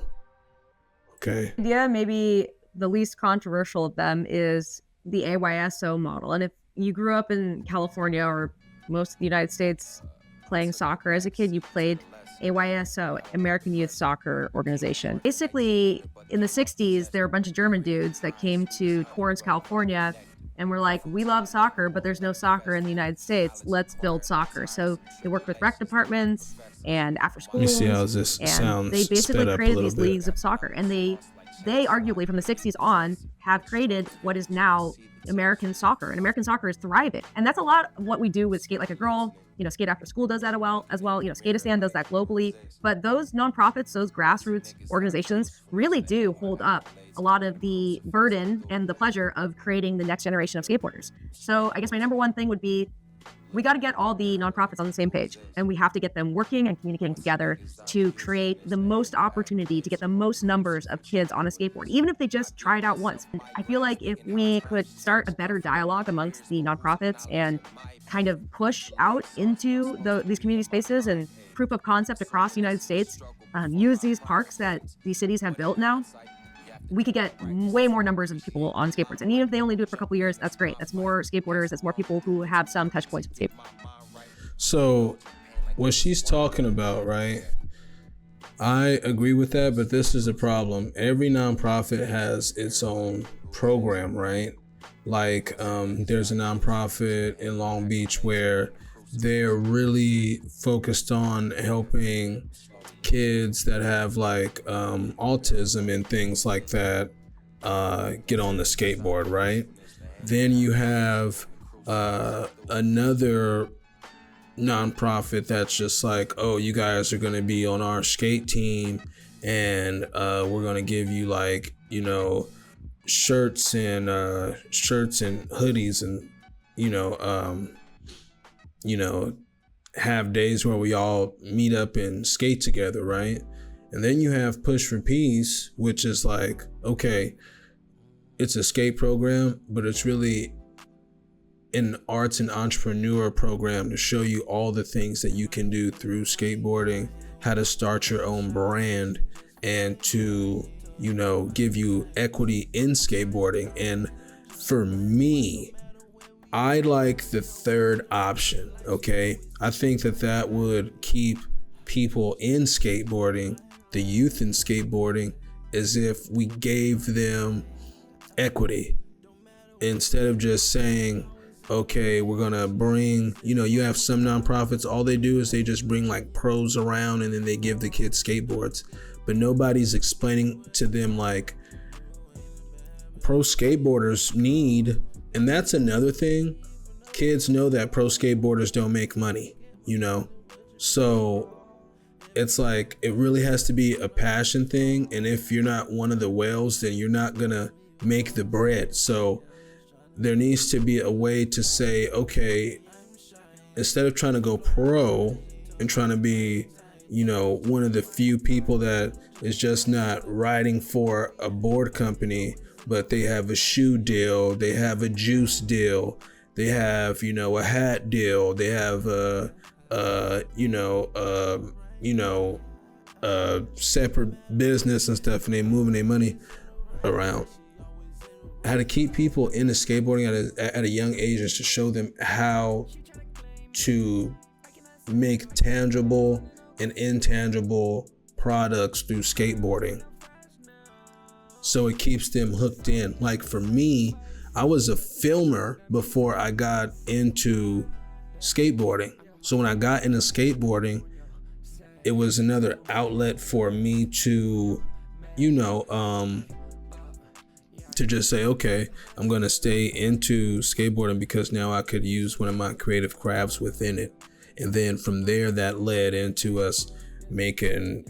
Okay. Yeah, maybe the least controversial of them is the AYSO model. And if you grew up in California or most of the United States playing soccer as a kid, you played AYSO, American Youth Soccer Organization. Basically, in the 60s, there were a bunch of German dudes that came to Torrance, California, and were like, we love soccer, but there's no soccer in the United States. Let's build soccer. So they worked with rec departments and after schools. Let me see how this sounds. They basically created these leagues of soccer. And they arguably from the 60s on have created what is now American soccer, and American soccer is thriving. And that's a lot of what we do with Skate Like a Girl. Skate After School does that as well. Skatistan does that globally. But those nonprofits, those grassroots organizations really do hold up a lot of the burden and the pleasure of creating the next generation of skateboarders. So I guess my number one thing would be, we got to get all the nonprofits on the same page, and we have to get them working and communicating together to create the most opportunity to get the most numbers of kids on a skateboard, even if they just try it out once. I feel like if we could start a better dialogue amongst the nonprofits and kind of push out into these community spaces and proof of concept across the United States, use these parks that these cities have built now, we could get way more numbers of people on skateboards. And even if they only do it for a couple of years, that's great. That's more skateboarders. That's more people who have some touch points with skateboarding. So what she's talking about, right? I agree with that, but this is a problem. Every nonprofit has its own program, right? There's a nonprofit in Long Beach where they're really focused on helping kids that have autism and things like that get on the skateboard, right? Then you have another nonprofit that's just oh, you guys are going to be on our skate team, and we're going to give you shirts and hoodies, and have days where we all meet up and skate together, right? And then you have Push for Peace, which is okay, it's a skate program, but it's really an arts and entrepreneur program to show you all the things that you can do through skateboarding, how to start your own brand, and to, give you equity in skateboarding. And for me, I like the third option, okay? I think that would keep people in skateboarding, the youth in skateboarding, as if we gave them equity. Instead of just saying, okay, we're gonna bring, you have some nonprofits, all they do is they just bring pros around and then they give the kids skateboards. But nobody's explaining to them pro skateboarders need. And that's another thing. Kids know that pro skateboarders don't make money, So it's it really has to be a passion thing. And if you're not one of the whales, then you're not going to make the bread. So there needs to be a way to say, okay, instead of trying to go pro and trying to be, one of the few people that is just not riding for a board company, but they have a shoe deal, they have a juice deal, they have, a hat deal, they have a separate business and stuff, and they moving their money around. How to keep people into skateboarding at a young age is to show them how to make tangible and intangible products through skateboarding. So it keeps them hooked in. Like for me, I was a filmer before I got into skateboarding. So when I got into skateboarding, it was another outlet for me to, to just say, okay, I'm going to stay into skateboarding because now I could use one of my creative crafts within it. And then from there, that led into us making,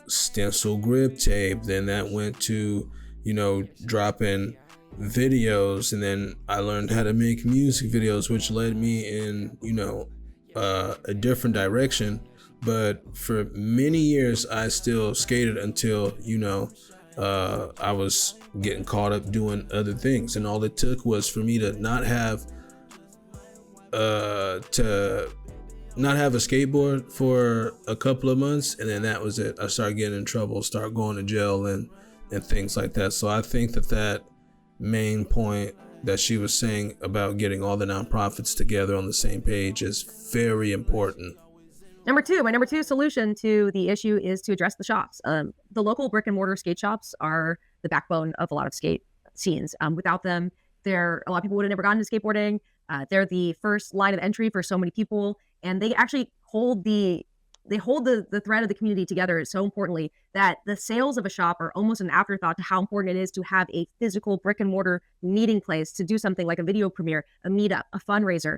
stencil grip tape. Then that went to, dropping videos. And then I learned how to make music videos, which led me in, a different direction. But for many years, I still skated until, I was getting caught up doing other things. And all it took was for me to not have a skateboard for a couple of months, and then that was it. I started getting in trouble, start going to jail and things like that. So I think that main point that she was saying about getting all the nonprofits together on the same page is very important. My number two solution to the issue is to address the shops. The local brick and mortar skate shops are the backbone of a lot of skate scenes. Without them, a lot of people would have never gotten into skateboarding. They're the first line of entry for so many people, and they actually hold the thread of the community together so importantly that the sales of a shop are almost an afterthought to how important it is to have a physical brick and mortar meeting place to do something like a video premiere, a meetup, a fundraiser.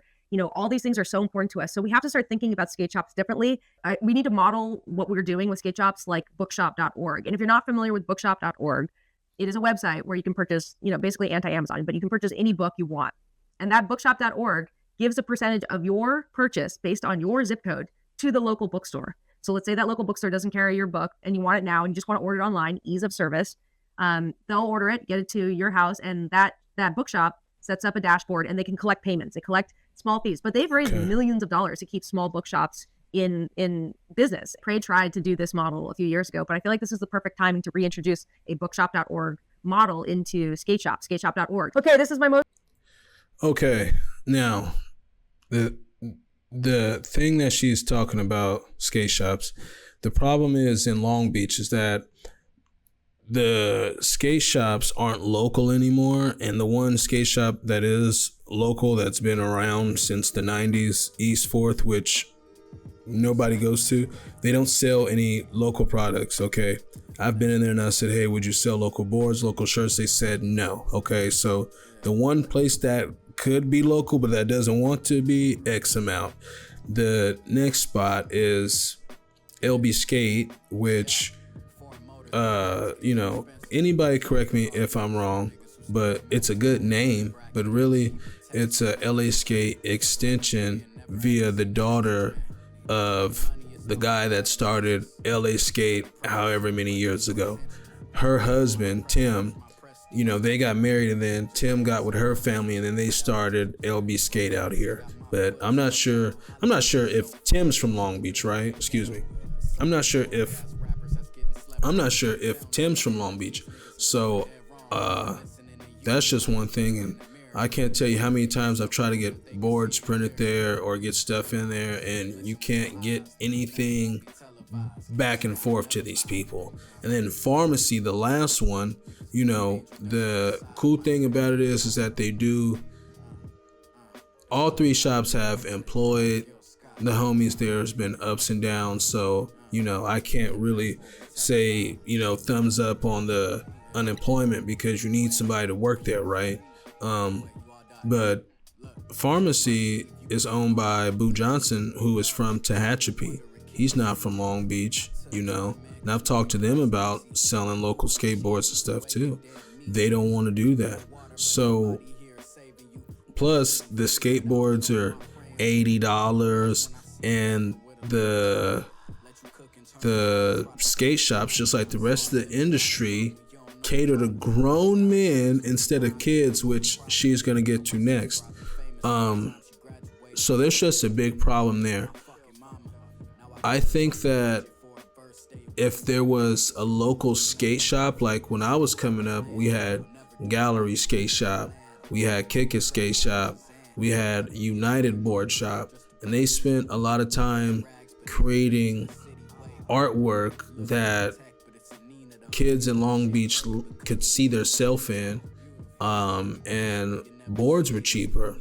All these things are so important to us. So we have to start thinking about skate shops differently. We need to model what we're doing with skate shops like bookshop.org. And if you're not familiar with bookshop.org, it is a website where you can purchase, basically anti-Amazon, but you can purchase any book you want. And that bookshop.org gives a percentage of your purchase based on your zip code to the local bookstore. So let's say that local bookstore doesn't carry your book and you want it now and you just want to order it online, ease of service. They'll order it, get it to your house, and that bookshop sets up a dashboard and they can collect payments. They collect small fees, but they've raised millions of dollars to keep small bookshops in business. Prey tried to do this model a few years ago, but I feel like this is the perfect timing to reintroduce a bookshop.org model into skate shop.org. Okay, this is my most. Okay, now the thing that she's talking about, skate shops, the problem is in Long Beach is that the skate shops aren't local anymore, and the one skate shop that is local that's been around since the 90s, East 4th, which nobody goes to, they don't sell any local products. Okay, I've been in there and I said, hey, would you sell local boards, local shirts? They said no. Okay, so the one place that could be local but that doesn't want to be, X amount. The next spot is LB Skate, which anybody correct me if I'm wrong, but it's a good name, but really it's a LA Skate extension via the daughter of the guy that started LA Skate however many years ago. Her husband, Tim, they got married and then Tim got with her family and then they started LB Skate out here. But I'm not sure if Tim's from Long Beach, right? Excuse me. I'm not sure if Tim's from Long Beach. So that's just one thing, and I can't tell you how many times I've tried to get boards printed there or get stuff in there, and you can't get anything back and forth to these people. And then pharmacy, the last one, the cool thing about it is that they do, all three shops have employed the homies. There's been ups and downs, so I can't really say thumbs up on the unemployment because you need somebody to work there, right? But pharmacy is owned by Boo Johnson, who is from Tehachapi. He's not from Long Beach, and I've talked to them about selling local skateboards and stuff too. They don't want to do that. So plus the skateboards are $80 and the the skate shops, just like the rest of the industry, cater to grown men instead of kids, which she's going to get to next. So there's just a big problem there. I think that if there was a local skate shop, like when I was coming up, we had Gallery Skate Shop, we had Kick It Skate Shop, we had United Board Shop, and they spent a lot of time creating artwork that kids in Long Beach could see themselves in, and boards were cheaper.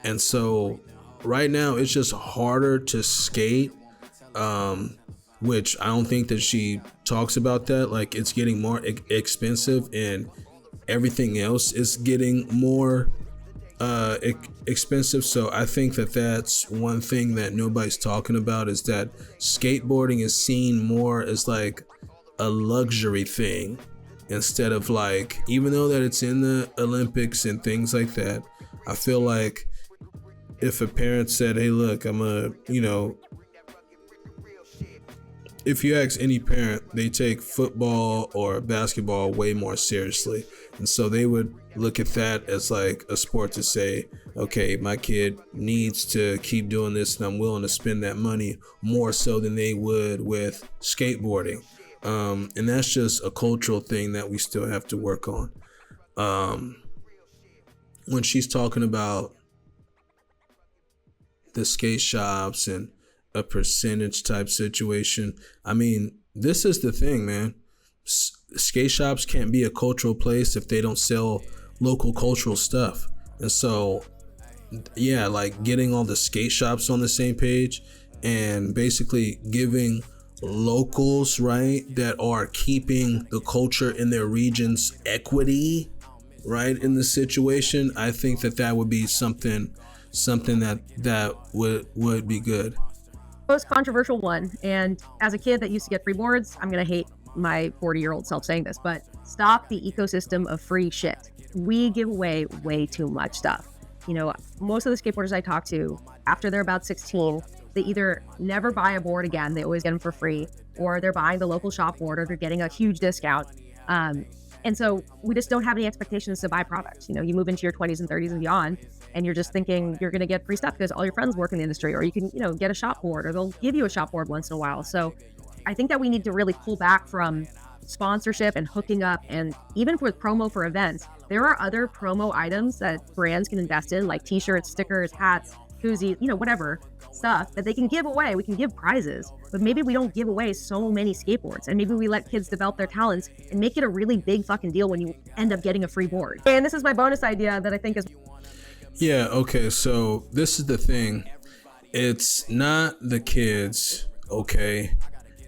And so right now it's just harder to skate, which I don't think that she talks about that. Like, it's getting more expensive, and everything else is getting more expensive. So I think that that's one thing that nobody's talking about, is that skateboarding is seen more as like a luxury thing, instead of like, even though that it's in the Olympics and things like that, I feel like if a parent said, hey, look, if you ask any parent, they take football or basketball way more seriously. And so they would look at that as like a sport to say, okay, my kid needs to keep doing this, and I'm willing to spend that money more so than they would with skateboarding. And that's just a cultural thing that we still have to work on. When she's talking about the skate shops and a percentage type situation, I mean, this is the thing, man. Skate shops can't be a cultural place if they don't sell local cultural stuff. And so, yeah, like getting all the skate shops on the same page and basically giving locals, right, that are keeping the culture in their regions equity, right, in the situation, I think that would be something that would be good. Most controversial one, and as a kid that used to get free boards, I'm gonna hate my 40-year-old self saying this, but stop the ecosystem of free shit. We give away way too much stuff. Most of the skateboarders I talk to, after they're about 16, they either never buy a board again, they always get them for free, or they're buying the local shop board, or they're getting a huge discount. And so we just don't have any expectations to buy products. You move into your 20s and 30s and beyond, and you're just thinking you're going to get free stuff because all your friends work in the industry, or you can, get a shop board, or they'll give you a shop board once in a while. So I think that we need to really pull back from sponsorship and hooking up. And even with promo for events, there are other promo items that brands can invest in, like t-shirts, stickers, hats, koozies, whatever stuff that they can give away. We can give prizes, but maybe we don't give away so many skateboards, and maybe we let kids develop their talents and make it a really big fucking deal when you end up getting a free board. And this is my bonus idea that I think is... Yeah, okay, so this is the thing. It's not the kids, okay?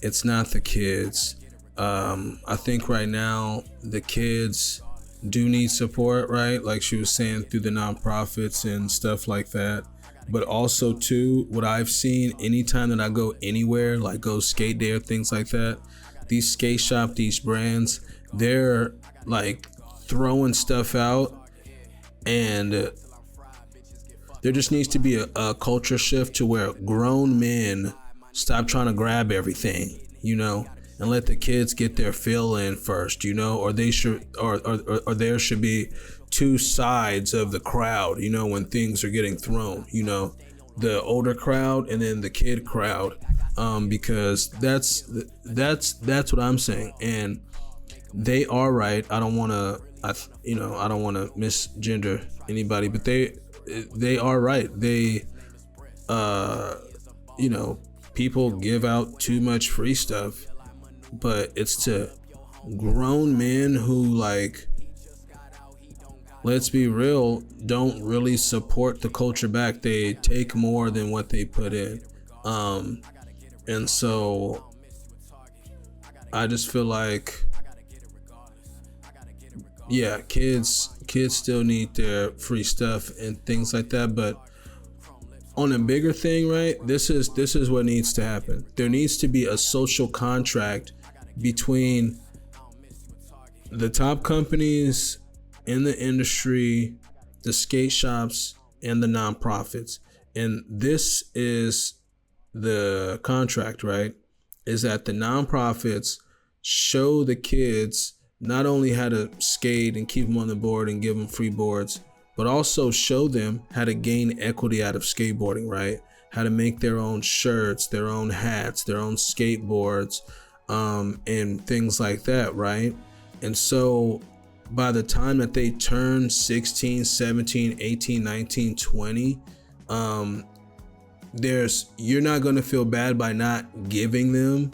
It's not the kids. I think right now the kids do need support, right? Like she was saying, through the nonprofits and stuff like that. But also too, what I've seen anytime that I go anywhere, like go skate day or things like that, these skate shop, these brands, they're like throwing stuff out, and there just needs to be a culture shift to where grown men stop trying to grab everything, and let the kids get their fill in first, or they should, or there should be two sides of the crowd, when things are getting thrown, the older crowd and then the kid crowd, because that's what I'm saying. And they are right. I don't want to misgender anybody, but they are right. They people give out too much free stuff, but it's to grown men who, like, let's be real, don't really support the culture back. They take more than what they put in. And so I just feel like, yeah, kids still need their free stuff and things like that. But on a bigger thing, right, this is what needs to happen. There needs to be a social contract between the top companies in the industry, the skate shops, and the nonprofits. And this is the contract, right? is that the nonprofits show the kids not only how to skate and keep them on the board and give them free boards, but also show them how to gain equity out of skateboarding, right? How to make their own shirts, their own hats, their own skateboards, and things like that, right? And so by the time that they turn 16, 17, 18, 19, 20, you're not going to feel bad by not giving them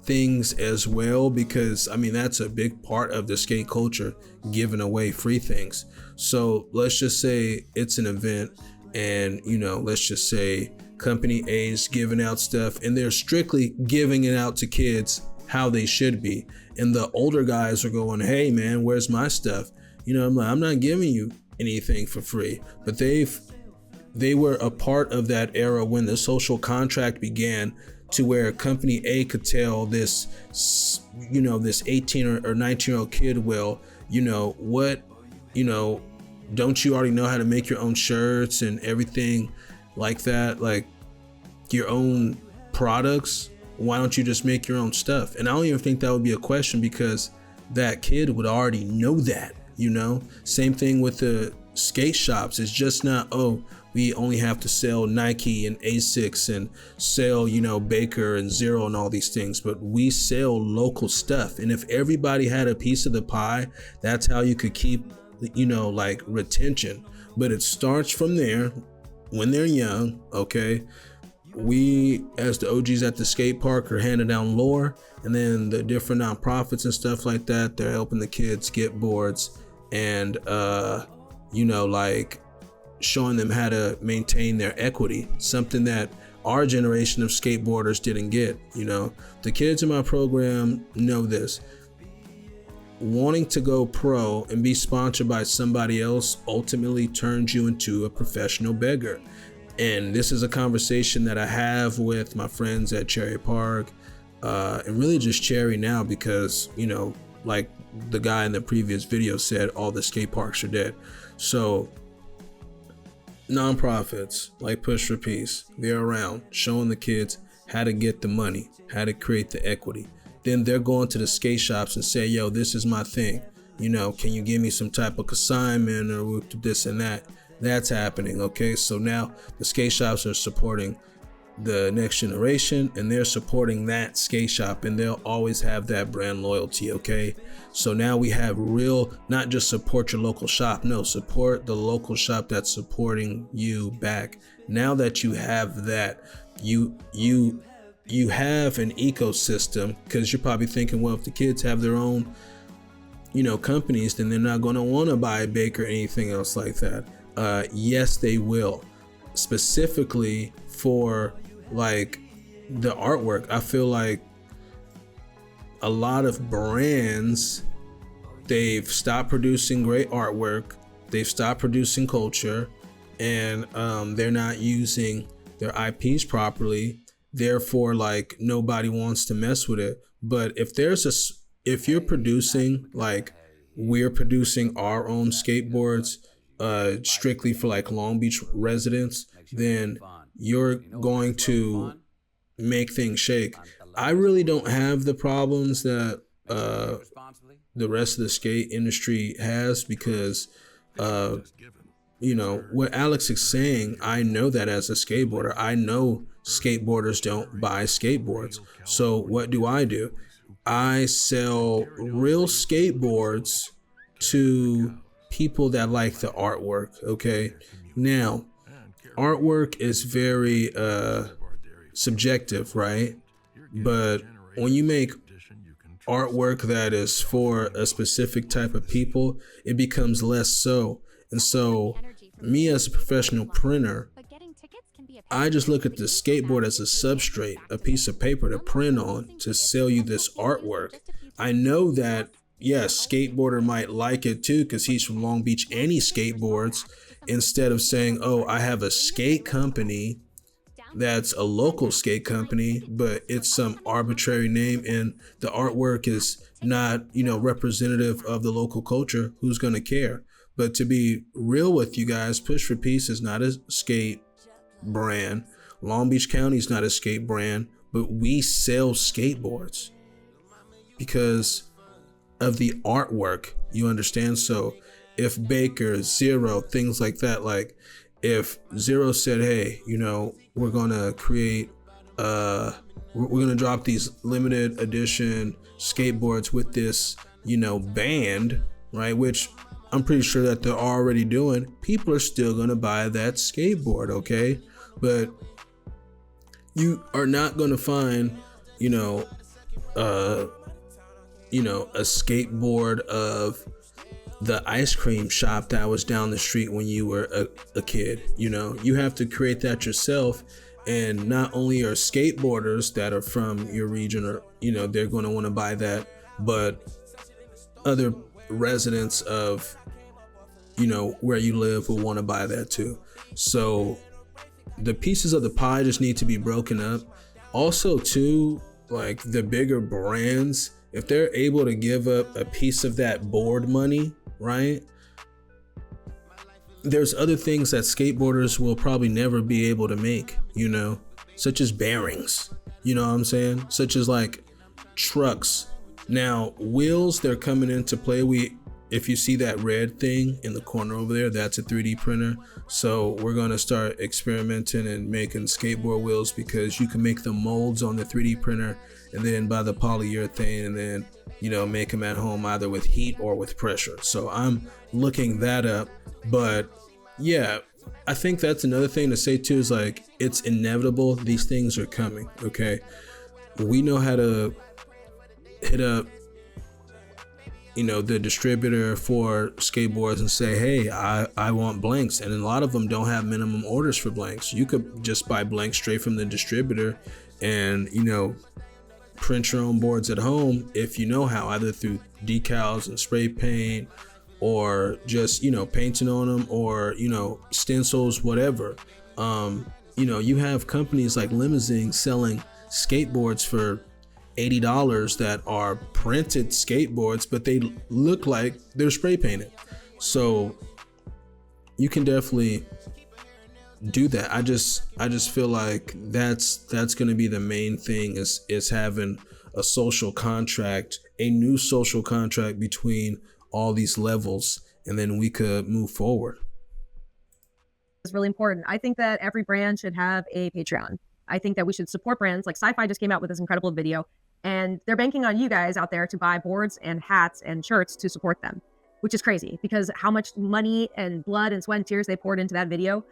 things as well, because I mean that's a big part of the skate culture, giving away free things. So let's just say it's an event, and let's just say company A is giving out stuff, and they're strictly giving it out to kids how they should be, and the older guys are going, hey man, where's my stuff? I'm like, I'm not giving you anything for free. But they were a part of that era when the social contract began, to where company A could tell this 18 or 19-year-old kid, well, don't you already know how to make your own shirts and everything like that, like your own products? Why don't you just make your own stuff? And I don't even think that would be a question, because that kid would already know that, Same thing with the skate shops. It's just not, oh, we only have to sell Nike and Asics and sell, Baker and Zero and all these things, but we sell local stuff. And if everybody had a piece of the pie, that's how you could keep, like retention. But it starts from there when they're young, okay? We, as the OGs at the skate park, are handing down lore, and then the different nonprofits and stuff like that, they're helping the kids get boards and, like showing them how to maintain their equity, something that our generation of skateboarders didn't get. The kids in my program know this. Wanting to go pro and be sponsored by somebody else ultimately turns you into a professional beggar. And this is a conversation that I have with my friends at Cherry Park, and really just Cherry now, because, like the guy in the previous video said, all the skate parks are dead. So nonprofits like Push for Peace, they're around showing the kids how to get the money, how to create the equity. Then they're going to the skate shops and say, yo, this is my thing. Can you give me some type of consignment or this and that? That's happening. Okay. So now the skate shops are supporting the next generation, and they're supporting that skate shop, and they'll always have that brand loyalty. Okay. So now we have real, not just support your local shop, no, support the local shop that's supporting you back. Now that you have that, you have an ecosystem, because you're probably thinking, well, if the kids have their own, companies, then they're not going to want to buy a Baker or anything else like that. Yes, they will. Specifically for like the artwork, I feel like a lot of brands, they've stopped producing great artwork, they've stopped producing culture, and they're not using their IPs properly. Therefore, like, nobody wants to mess with it. But if you're producing, like we're producing our own skateboards strictly for like Long Beach residents, then you're going to make things shake. I really don't have the problems that the rest of the skate industry has, because what Alex is saying, I know that as a skateboarder. I know skateboarders don't buy skateboards. So what do? I sell real skateboards to people that like the artwork. Okay. Now, artwork is very subjective, right? But when you make artwork that is for a specific type of people, it becomes less so. And so me as a professional printer, I just look at the skateboard as a substrate, a piece of paper to print on to sell you this artwork. I know that, yes, skateboarder might like it too, because he's from Long Beach and he skateboards, instead of saying, oh, I have a skate company that's a local skate company, but it's some arbitrary name and the artwork is not, representative of the local culture. Who's going to care? But to be real with you guys, Push for Peace is not a skate brand. Long Beach County is not a skate brand, but we sell skateboards because of the artwork, you understand? So if Baker, Zero, things like that, like if Zero said, hey, you know, we're gonna create we're gonna drop these limited edition skateboards with this, you know, band, right, which I'm pretty sure that they're already doing, people are still gonna buy that skateboard, okay? But you are not gonna find, you know, a skateboard of the ice cream shop that was down the street when you were a kid. You know, you have to create that yourself. And not only are skateboarders that are from your region, or, you know, they're going to want to buy that, but other residents of, you know, where you live will want to buy that too. So the pieces of the pie just need to be broken up. Also too, like the bigger brands, if they're able to give up a piece of that board money, right? There's other things that skateboarders will probably never be able to make, you know, such as bearings, you know what I'm saying? Such as like trucks. Now, wheels, they're coming into play. If you see that red thing in the corner over there, that's a 3D printer. So we're going to start experimenting and making skateboard wheels, because you can make the molds on the 3D printer and then buy the polyurethane and then, you know, make them at home either with heat or with pressure. So I'm looking that up. But yeah, I think that's another thing to say too, is like, it's inevitable. These things are coming. Okay. We know how to hit up, you know, the distributor for skateboards and say, hey, I want blanks. And a lot of them don't have minimum orders for blanks. You could just buy blanks straight from the distributor and, you know, print your own boards at home if you know how, either through decals and spray paint, or just, you know, painting on them, or, you know, stencils, whatever. You know, you have companies like Limousine selling skateboards for $80 that are printed skateboards, but they look like they're spray painted. So you can definitely do that. I just feel like that's going to be the main thing, is having a social contract, a new social contract between all these levels, and then we could move forward. It's really important. I think that every brand should have a Patreon. I think that we should support brands. Like Sci-Fi just came out with this incredible video, and they're banking on you guys out there to buy boards and hats and shirts to support them, which is crazy, because how much money and blood and sweat and tears they poured into that video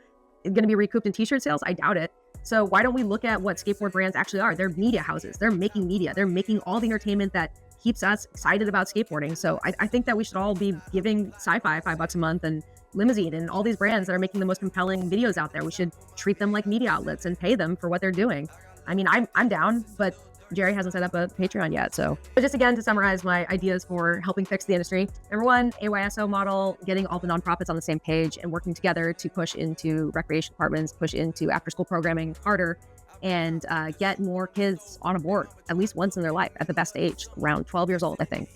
is going to be recouped in t-shirt sales? I doubt it. So why don't we look at what skateboard brands actually are? They're media houses. They're making media. They're making all the entertainment that keeps us excited about skateboarding. So I think that we should all be giving Sci-Fi $5 a month, and Limousine and all these brands that are making the most compelling videos out there. We should treat them like media outlets and pay them for what they're doing. I mean, I'm down, but Jerry hasn't set up a Patreon yet. So just again, to summarize my ideas for helping fix the industry. Number one, AYSO model, getting all the nonprofits on the same page and working together to push into recreation departments, push into after school programming harder, and get more kids on a board at least once in their life at the best age, around 12 years old, I think.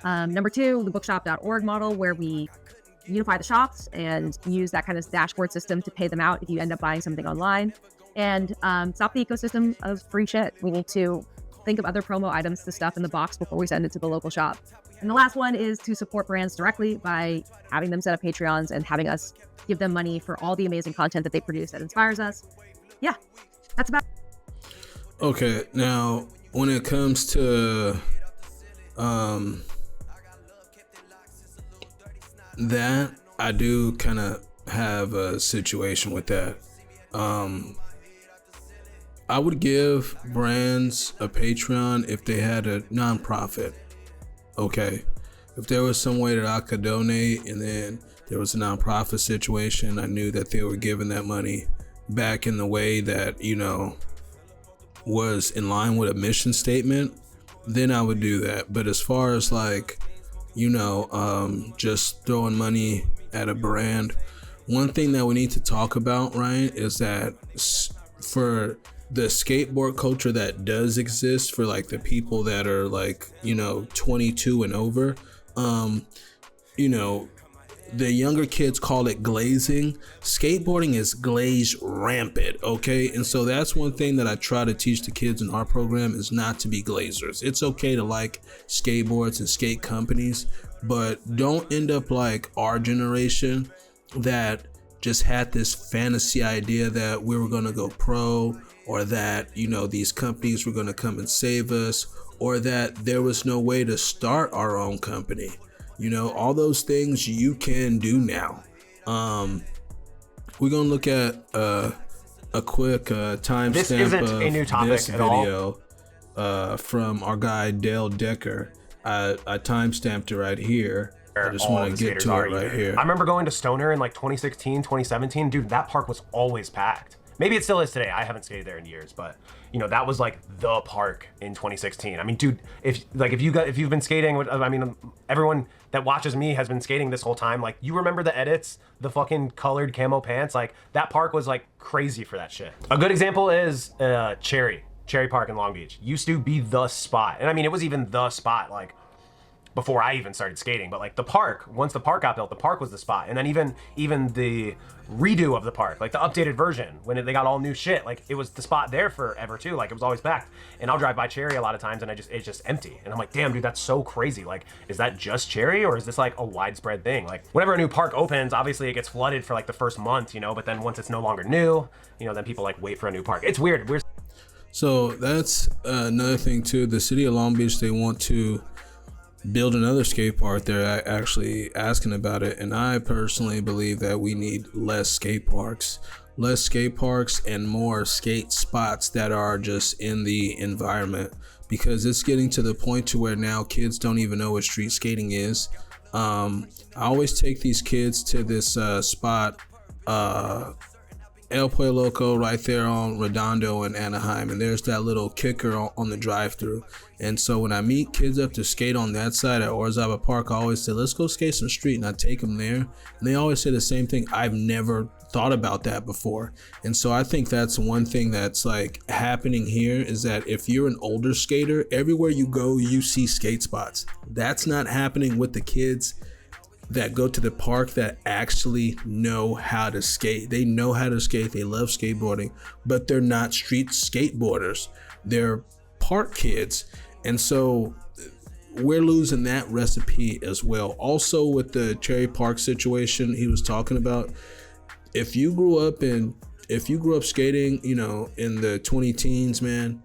Number two, the bookshop.org model, where we unify the shops and use that kind of dashboard system to pay them out if you end up buying something online. And stop the ecosystem of free shit. We need to think of other promo items to stuff in the box before we send it to the local shop. And the last one is to support brands directly by having them set up Patreons and having us give them money for all the amazing content that they produce that inspires us. Yeah, that's about it. Okay, now when it comes to that, I do kind of have a situation with that. I would give brands a Patreon if they had a nonprofit. Okay, if there was some way that I could donate, and then there was a nonprofit situation, I knew that they were giving that money back in the way that, you know, was in line with a mission statement, then I would do that. But as far as like, you know, just throwing money at a brand, one thing that we need to talk about, right, is that for the skateboard culture that does exist, for like the people that are like, you know, 22 and over, you know, the younger kids call it glazing. Skateboarding is glaze rampant, okay? And so that's one thing that I try to teach the kids in our program is not to be glazers. It's okay to like skateboards and skate companies, but don't end up like our generation that just had this fantasy idea that we were gonna go pro, or that, you know, these companies were gonna come and save us, or that there was no way to start our own company. You know, all those things you can do now. We're gonna look at a quick timestamp. This isn't a new topic this at video from our guy Dale Decker. I timestamped it right here. I just want to get to it right here. I remember going to Stoner in like 2016, 2017. Dude, that park was always packed. Maybe it still is today. I haven't skated there in years, but you know, that was like the park in 2016. I mean, dude, if you've been skating, I mean, everyone that watches me has been skating this whole time. Like, you remember the edits, the fucking colored camo pants? Like, that park was like crazy for that shit. A good example is Cherry Park in Long Beach. Used to be the spot, and I mean, it was even the spot like before I even started skating. But like the park, once the park got built, the park was the spot. And then even the redo of the park, like the updated version, when they got all new shit, like it was the spot there forever too. Like it was always packed. And I'll drive by Cherry a lot of times and it's just empty. And I'm like, damn, dude, that's so crazy. Like, is that just Cherry, or is this like a widespread thing? Like, whenever a new park opens, obviously it gets flooded for like the first month, you know, but then once it's no longer new, you know, then people like wait for a new park. It's weird. So that's another thing too. The city of Long Beach, they want to build another skate park. They're actually asking about it, and I personally believe that we need less skate parks and more skate spots that are just in the environment, because it's getting to the point to where now kids don't even know what street skating is. I always take these kids to this spot, El Pollo Loco, right there on Redondo in Anaheim, and there's that little kicker on the drive-through. And so when I meet kids up to skate on that side at Orzaba Park, I always say, let's go skate some street, and I take them there, and they always say the same thing. I've never thought about that before. And so I think that's one thing that's like happening here, is that if you're an older skater, everywhere you go you see skate spots. That's not happening with the kids that go to the park that actually know how to skate. They know how to skate, they love skateboarding, but they're not street skateboarders. They're park kids. And so we're losing that recipe as well. Also with the Cherry Park situation he was talking about, if you grew up skating, you know, in the 20 teens, man,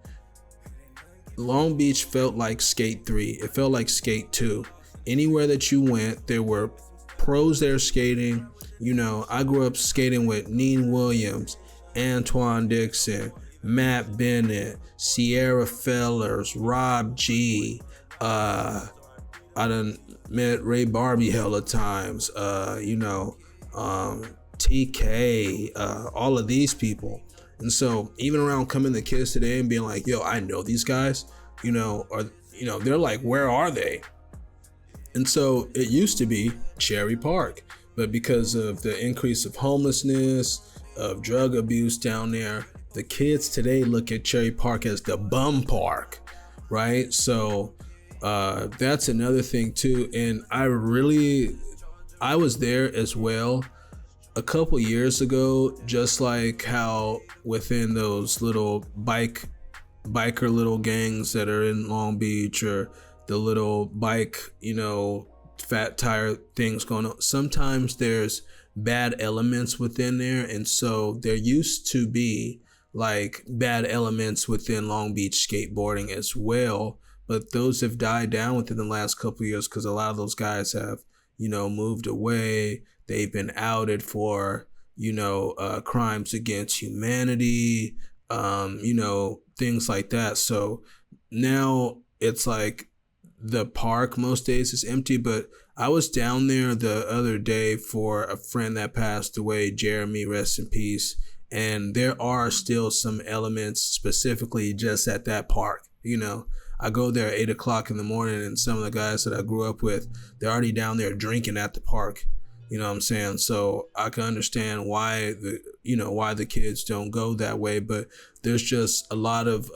Long Beach felt like Skate 3. It felt like Skate 2. Anywhere that you went, there were pros there skating. You know, I grew up skating with Neen Williams, Antoine Dixon, Matt Bennett, Sierra Fellers, Rob G. I done met Ray Barbie hella times. TK, all of these people. And so even around coming to kids today and being like, yo, I know these guys, you know, or, you know, they're like, where are they? And so it used to be Cherry Park, but because of the increase of homelessness, of drug abuse down there, the kids today look at Cherry Park as the bum park, right? So that's another thing too. And I was there as well a couple years ago, just like how within those little biker little gangs that are in Long Beach, or the little bike, you know, fat tire things going on, sometimes there's bad elements within there. And so there used to be like bad elements within Long Beach skateboarding as well, but those have died down within the last couple of years because a lot of those guys have, you know, moved away. They've been outed for, you know, crimes against humanity, you know, things like that. So now it's like the park most days is empty. But I was down there the other day for a friend that passed away, Jeremy, rest in peace. And there are still some elements specifically just at that park. You know, I go there at 8 o'clock in the morning, and some of the guys that I grew up with, they're already down there drinking at the park. You know what I'm saying? So I can understand why the kids don't go that way, but there's just a lot of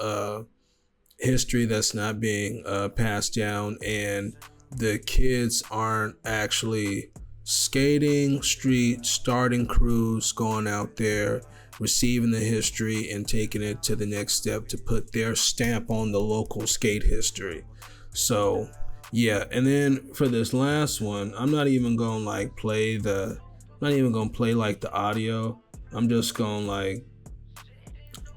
history that's not being passed down, and the kids aren't actually skating street starting crews going out there, receiving the history and taking it to the next step to put their stamp on the local skate history. So yeah, and then for this last one, I'm not even gonna like play the audio. I'm just gonna like,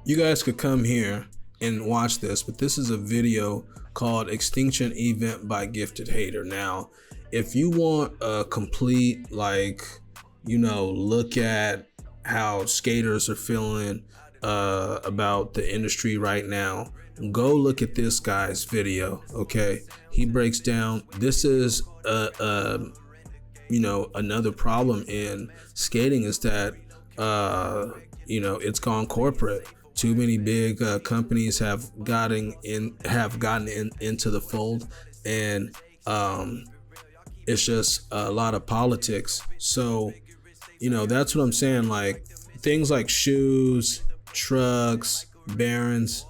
you guys could come here and watch this, but this is a video called Extinction Event by Gifted Hater. Now, if you want a complete, like, look at how skaters are feeling about the industry right now, go look at this guy's video, okay? He breaks down, this is another problem in skating is that it's gone corporate. Too many big companies have gotten into the fold, and it's just a lot of politics. So that's what I'm saying. Like things like shoes, trucks, bearings,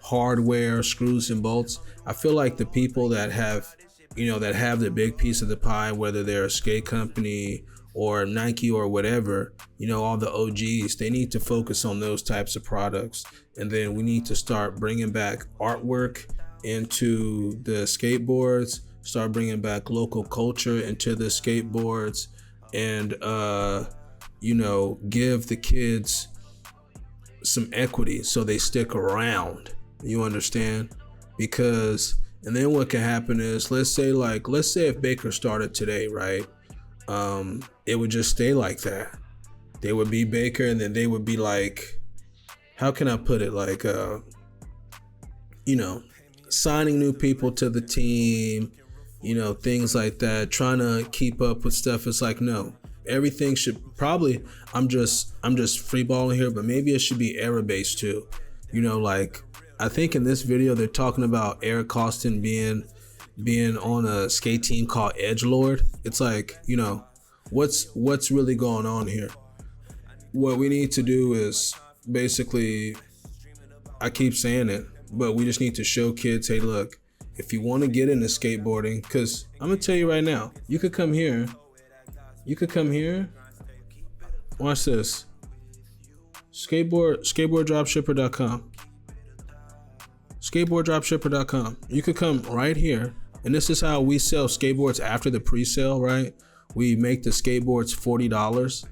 hardware, screws and bolts. I feel like the people that have the big piece of the pie, whether they're a skate company or Nike or whatever, all the OGs, they need to focus on those types of products. And then we need to start bringing back artwork into the skateboards, start bringing back local culture into the skateboards, and give the kids some equity so they stick around. You understand? Because, and then what can happen is, let's say if Baker started today, right? It would just stay like that. They would be Baker, and then they would be like, how can I put it? Like, signing new people to the team, things like that, trying to keep up with stuff. It's like, no, everything should probably, I'm just freeballing here, but maybe it should be error-based too. Like, I think in this video, they're talking about Eric Costin being on a skate team called Edgelord. It's like, what's really going on here? What we need to do is basically, I keep saying it, but we just need to show kids, hey, look, if you want to get into skateboarding, because I'm gonna tell you right now, you could come here, watch this, skateboarddropshipper.com, skateboarddropshipper.com. You could come right here, and this is how we sell skateboards after the pre-sale, right? We make the skateboards $40,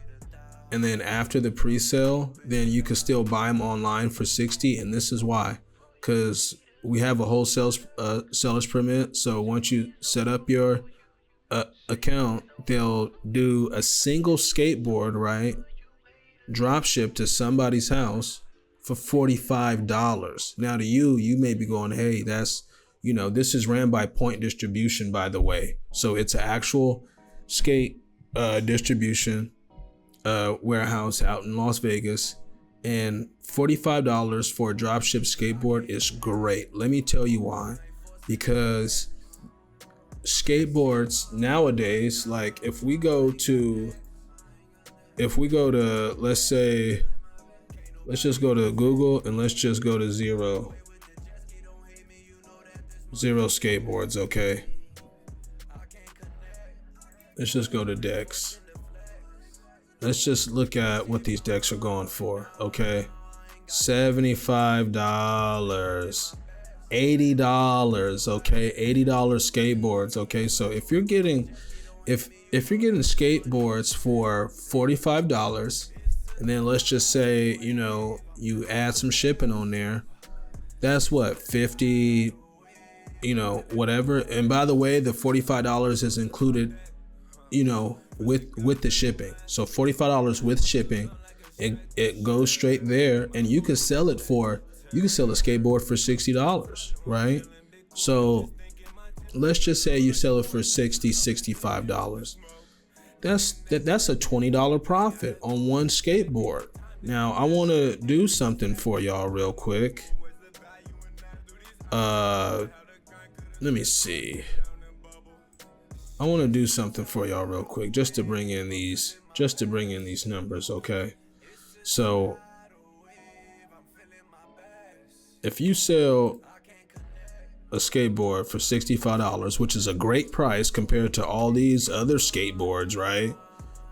and then after the pre-sale, then you can still buy them online for $60. And this is why, because we have a wholesale seller's permit. So once you set up your account, they'll do a single skateboard, right? Drop ship to somebody's house for $45. Now to you may be going, hey, that's, this is ran by Point Distribution, by the way. So it's an actual skate distribution warehouse out in Las Vegas, and $45 for a dropship skateboard is great. Let me tell you why. Because skateboards nowadays, like if we go to let's just go to Google and let's just go to zero skateboards, okay? Let's just go to decks. Let's just look at what these decks are going for, okay? $75, $80, okay? $80 skateboards, okay? So if you're getting skateboards for $45, and then let's just say, you add some shipping on there, that's what, 50, whatever. And by the way, the $45 is included, with the shipping. So $45 with shipping, it goes straight there, and you can sell a skateboard for $60, right? So let's just say you sell it for $60, $65. That's a $20 profit on one skateboard. Now I want to do something for y'all real quick. Let me see. I want to do something for y'all real quick, just to bring in these numbers, okay? So if you sell a skateboard for $65, which is a great price compared to all these other skateboards, right?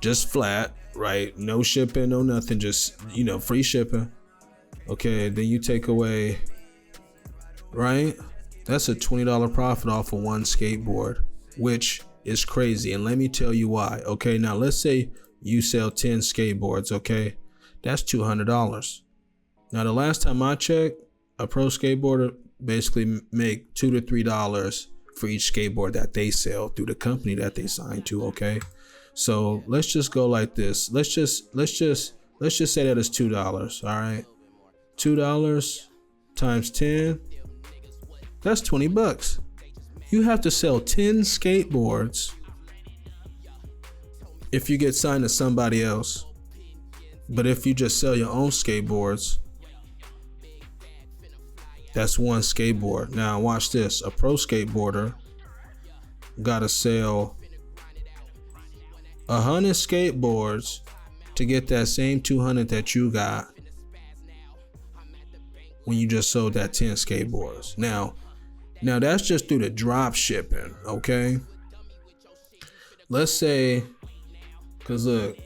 Just flat, right? No shipping, no nothing, just, you know, free shipping. Okay, then you take away, right? That's a $20 profit off of one skateboard, which is crazy. And let me tell you why. Okay, now let's say you sell 10 skateboards, okay? That's $200. Now, the last time I checked, a pro skateboarder basically make $2 to $3 for each skateboard that they sell through the company that they sign to, okay? So let's just go like this. Let's just say that it's $2, all right? $2 times 10, that's $20. You have to sell 10 skateboards if you get signed to somebody else. But if you just sell your own skateboards, that's one skateboard. Now watch this. A pro skateboarder gotta sell 100 skateboards to get that same 200 that you got when you just sold that 10 skateboards. Now that's just through the drop shipping, okay? Let's say, cause look,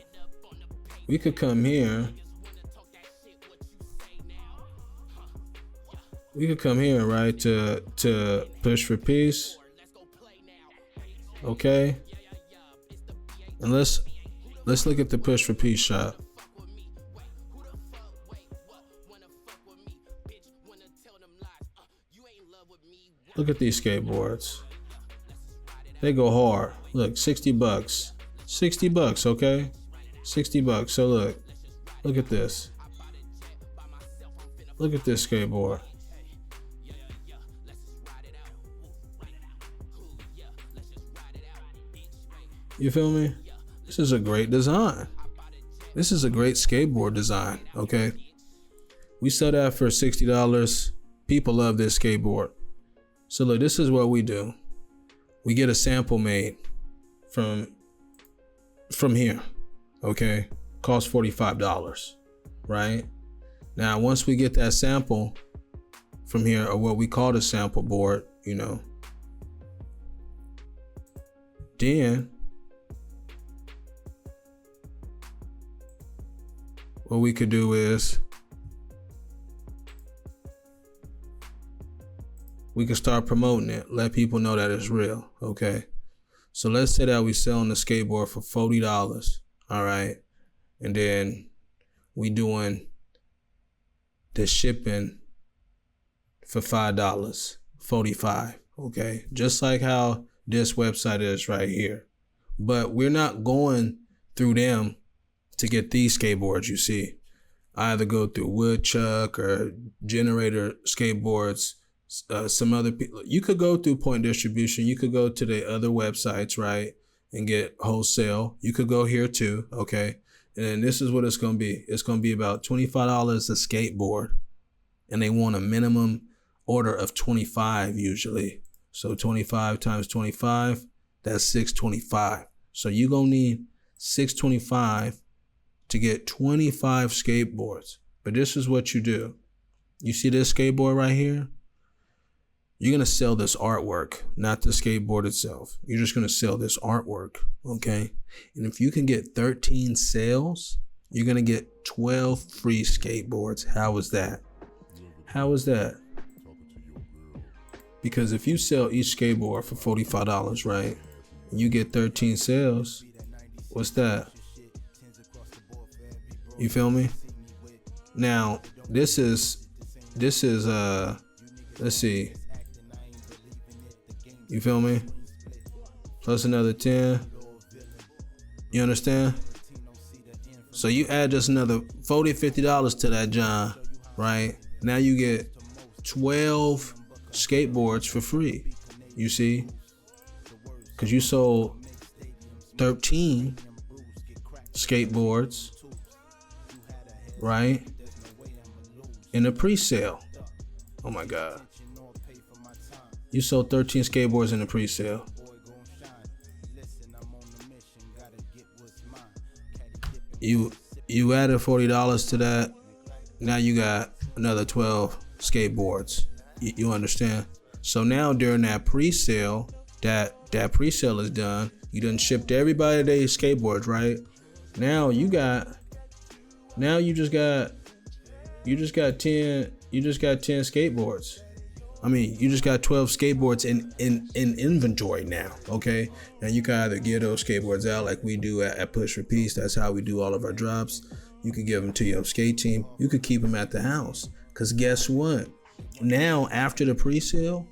we could come here. We could come here, right, to push for peace. Okay? And let's look at the push for peace shop. Look at these skateboards. They go hard. Look, $60. $60, okay? $60. So look at this. Look at this skateboard. You feel me? This is a great design. This is a great skateboard design, okay? We sell that for $60. People love this skateboard. So look, this is what we do. We get a sample made from here, okay? Costs $45, right? Now, once we get that sample from here, or what we call the sample board, you know, then what we could do is we can start promoting it, let people know that it's real, okay? So let's say that we selling the skateboard for $40, all right? And then we doing the shipping for $5, $45, okay? Just like how this website is right here. But we're not going through them to get these skateboards, you see. I either go through Woodchuck or Generator Skateboards, some other people. You could go through Point Distribution. You could go to the other websites, right, and get wholesale. You could go here too, okay? And this is what it's going to be. It's going to be about $25 a skateboard. And they want a minimum order of 25 usually. So 25 times 25, that's $625. So you're going to need $625 to get 25 skateboards. But this is what you do. You see this skateboard right here? You're going to sell this artwork, not the skateboard itself. You're just going to sell this artwork, okay? And if you can get 13 sales, you're going to get 12 free skateboards. How is that? How is that? Because if you sell each skateboard for $45, right, and you get 13 sales, what's that? You feel me? Now, this is let's see. You feel me? Plus another 10. You understand? So you add just another $40, $50 to that, John, right? Now you get 12 skateboards for free. You see? Because you sold 13 skateboards, right? In a pre-sale. Oh my God. You sold 13 skateboards in a pre-sale. You added $40 to that. Now you got another 12 skateboards. You understand? So now during that pre-sale, that pre-sale is done. You done shipped everybody their skateboards, right? Now you just got 10 skateboards. I mean, you just got 12 skateboards in inventory now, okay? Now you can either give those skateboards out like we do at Push for Peace. That's how we do all of our drops. You could give them to your skate team. You could keep them at the house. Because guess what? Now, after the pre-sale,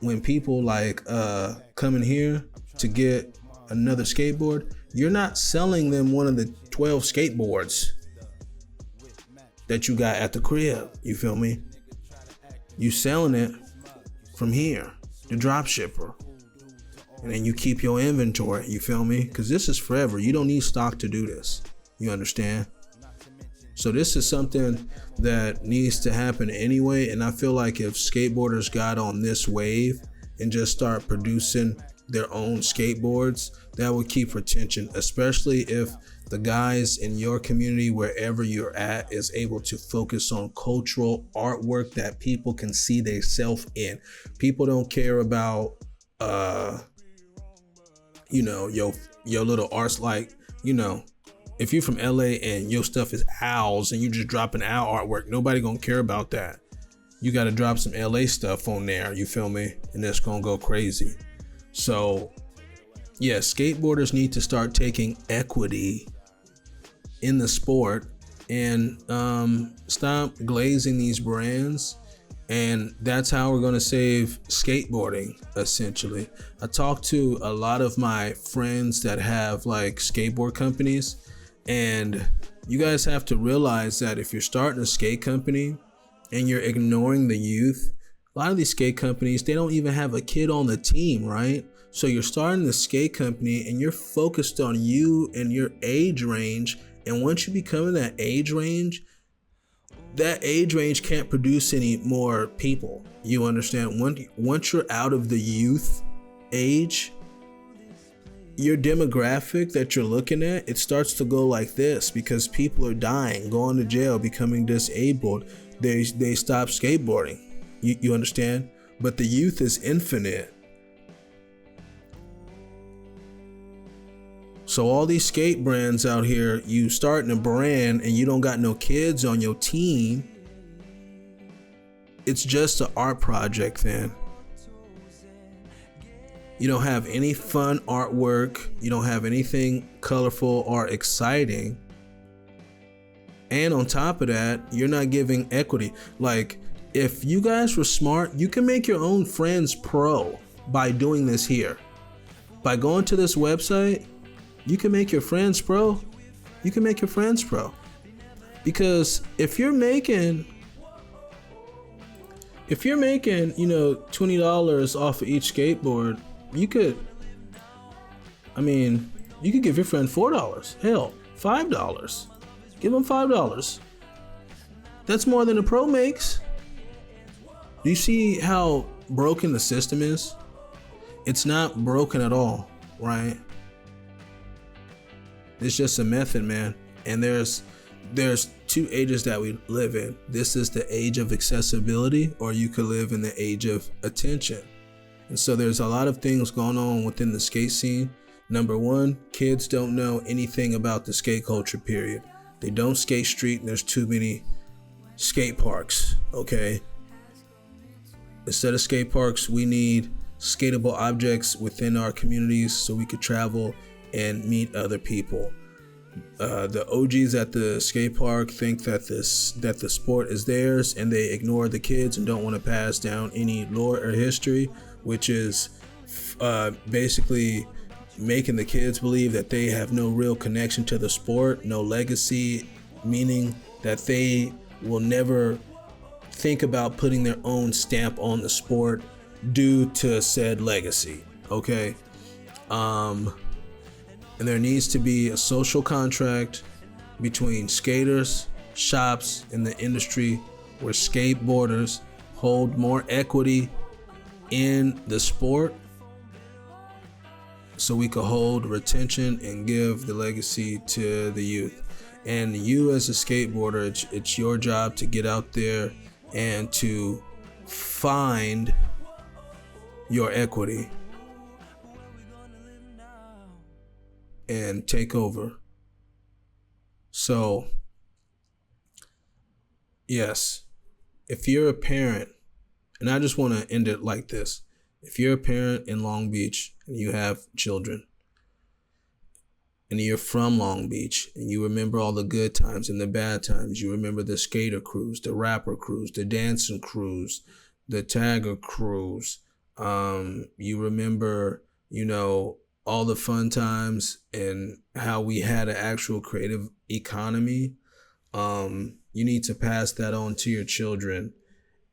when people like come in here to get another skateboard, you're not selling them one of the 12 skateboards that you got at the crib. You feel me? You selling it from here, the drop shipper. And then you keep your inventory, you feel me? Because this is forever. You don't need stock to do this. You understand? So this is something that needs to happen anyway. And I feel like if skateboarders got on this wave and just start producing their own skateboards, that would keep retention, especially if the guys in your community, wherever you're at, is able to focus on cultural artwork that people can see themselves in. People don't care about, your little arts, like, if you're from LA and your stuff is owls and you just dropping owl artwork, nobody gonna care about that. You gotta drop some LA stuff on there, you feel me? And it's gonna go crazy. So yeah, skateboarders need to start taking equity in the sport and stop glazing these brands. And that's how we're gonna save skateboarding, essentially. I talked to a lot of my friends that have like skateboard companies, and you guys have to realize that if you're starting a skate company and you're ignoring the youth, a lot of these skate companies, they don't even have a kid on the team, right? So you're starting the skate company and you're focused on you and your age range. And once you become in that age range can't produce any more people. You understand? Once you're out of the youth age, your demographic that you're looking at, it starts to go like this because people are dying, going to jail, becoming disabled. They stop skateboarding. You understand? But the youth is infinite. So all these skate brands out here, you starting a brand and you don't got no kids on your team, it's just an art project then. You don't have any fun artwork. You don't have anything colorful or exciting. And on top of that, you're not giving equity. Like, if you guys were smart, you can make your own Friends Pro by doing this here. By going to this website, you can make your Friends Pro. You can make your Friends Pro. Because if you're making, $20 off of each skateboard, you could give your friend $4. Hell, $5. Give them $5. That's more than a pro makes. Do you see how broken the system is? It's not broken at all, right? It's just a method, man. And there's two ages that we live in. This is the age of accessibility, or you could live in the age of attention. And so there's a lot of things going on within the skate scene. Number one, kids don't know anything about the skate culture, period. They don't skate street, and there's too many skate parks, okay? Instead of skate parks, we need skatable objects within our communities so we could travel and meet other people. The OGs at the skate park think that the sport is theirs, and they ignore the kids and don't want to pass down any lore or history, which is basically making the kids believe that they have no real connection to the sport, no legacy, meaning that they will never think about putting their own stamp on the sport due to said legacy, okay? And there needs to be a social contract between skaters, shops, and the industry where skateboarders hold more equity in the sport so we could hold retention and give the legacy to the youth. And you as a skateboarder, it's your job to get out there and to find your equity and take over. So, yes, if you're a parent, and I just want to end it like this. If you're a parent in Long Beach and you have children, and you're from Long Beach, and you remember all the good times and the bad times, you remember the skater crews, the rapper crews, the dancing crews, the tagger crews, you remember, all the fun times and how we had an actual creative economy, you need to pass that on to your children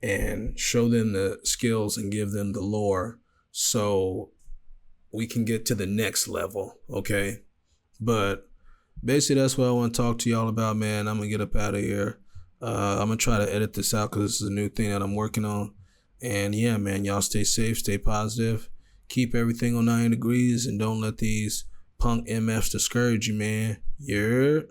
and show them the skills and give them the lore so we can get to the next level, okay? But basically, that's what I want to talk to y'all about, man. I'm going to get up out of here. I'm going to try to edit this out because this is a new thing that I'm working on. And yeah, man, y'all stay safe, stay positive. Keep everything on 90 degrees and don't let these punk MFs discourage you, man. Yeah.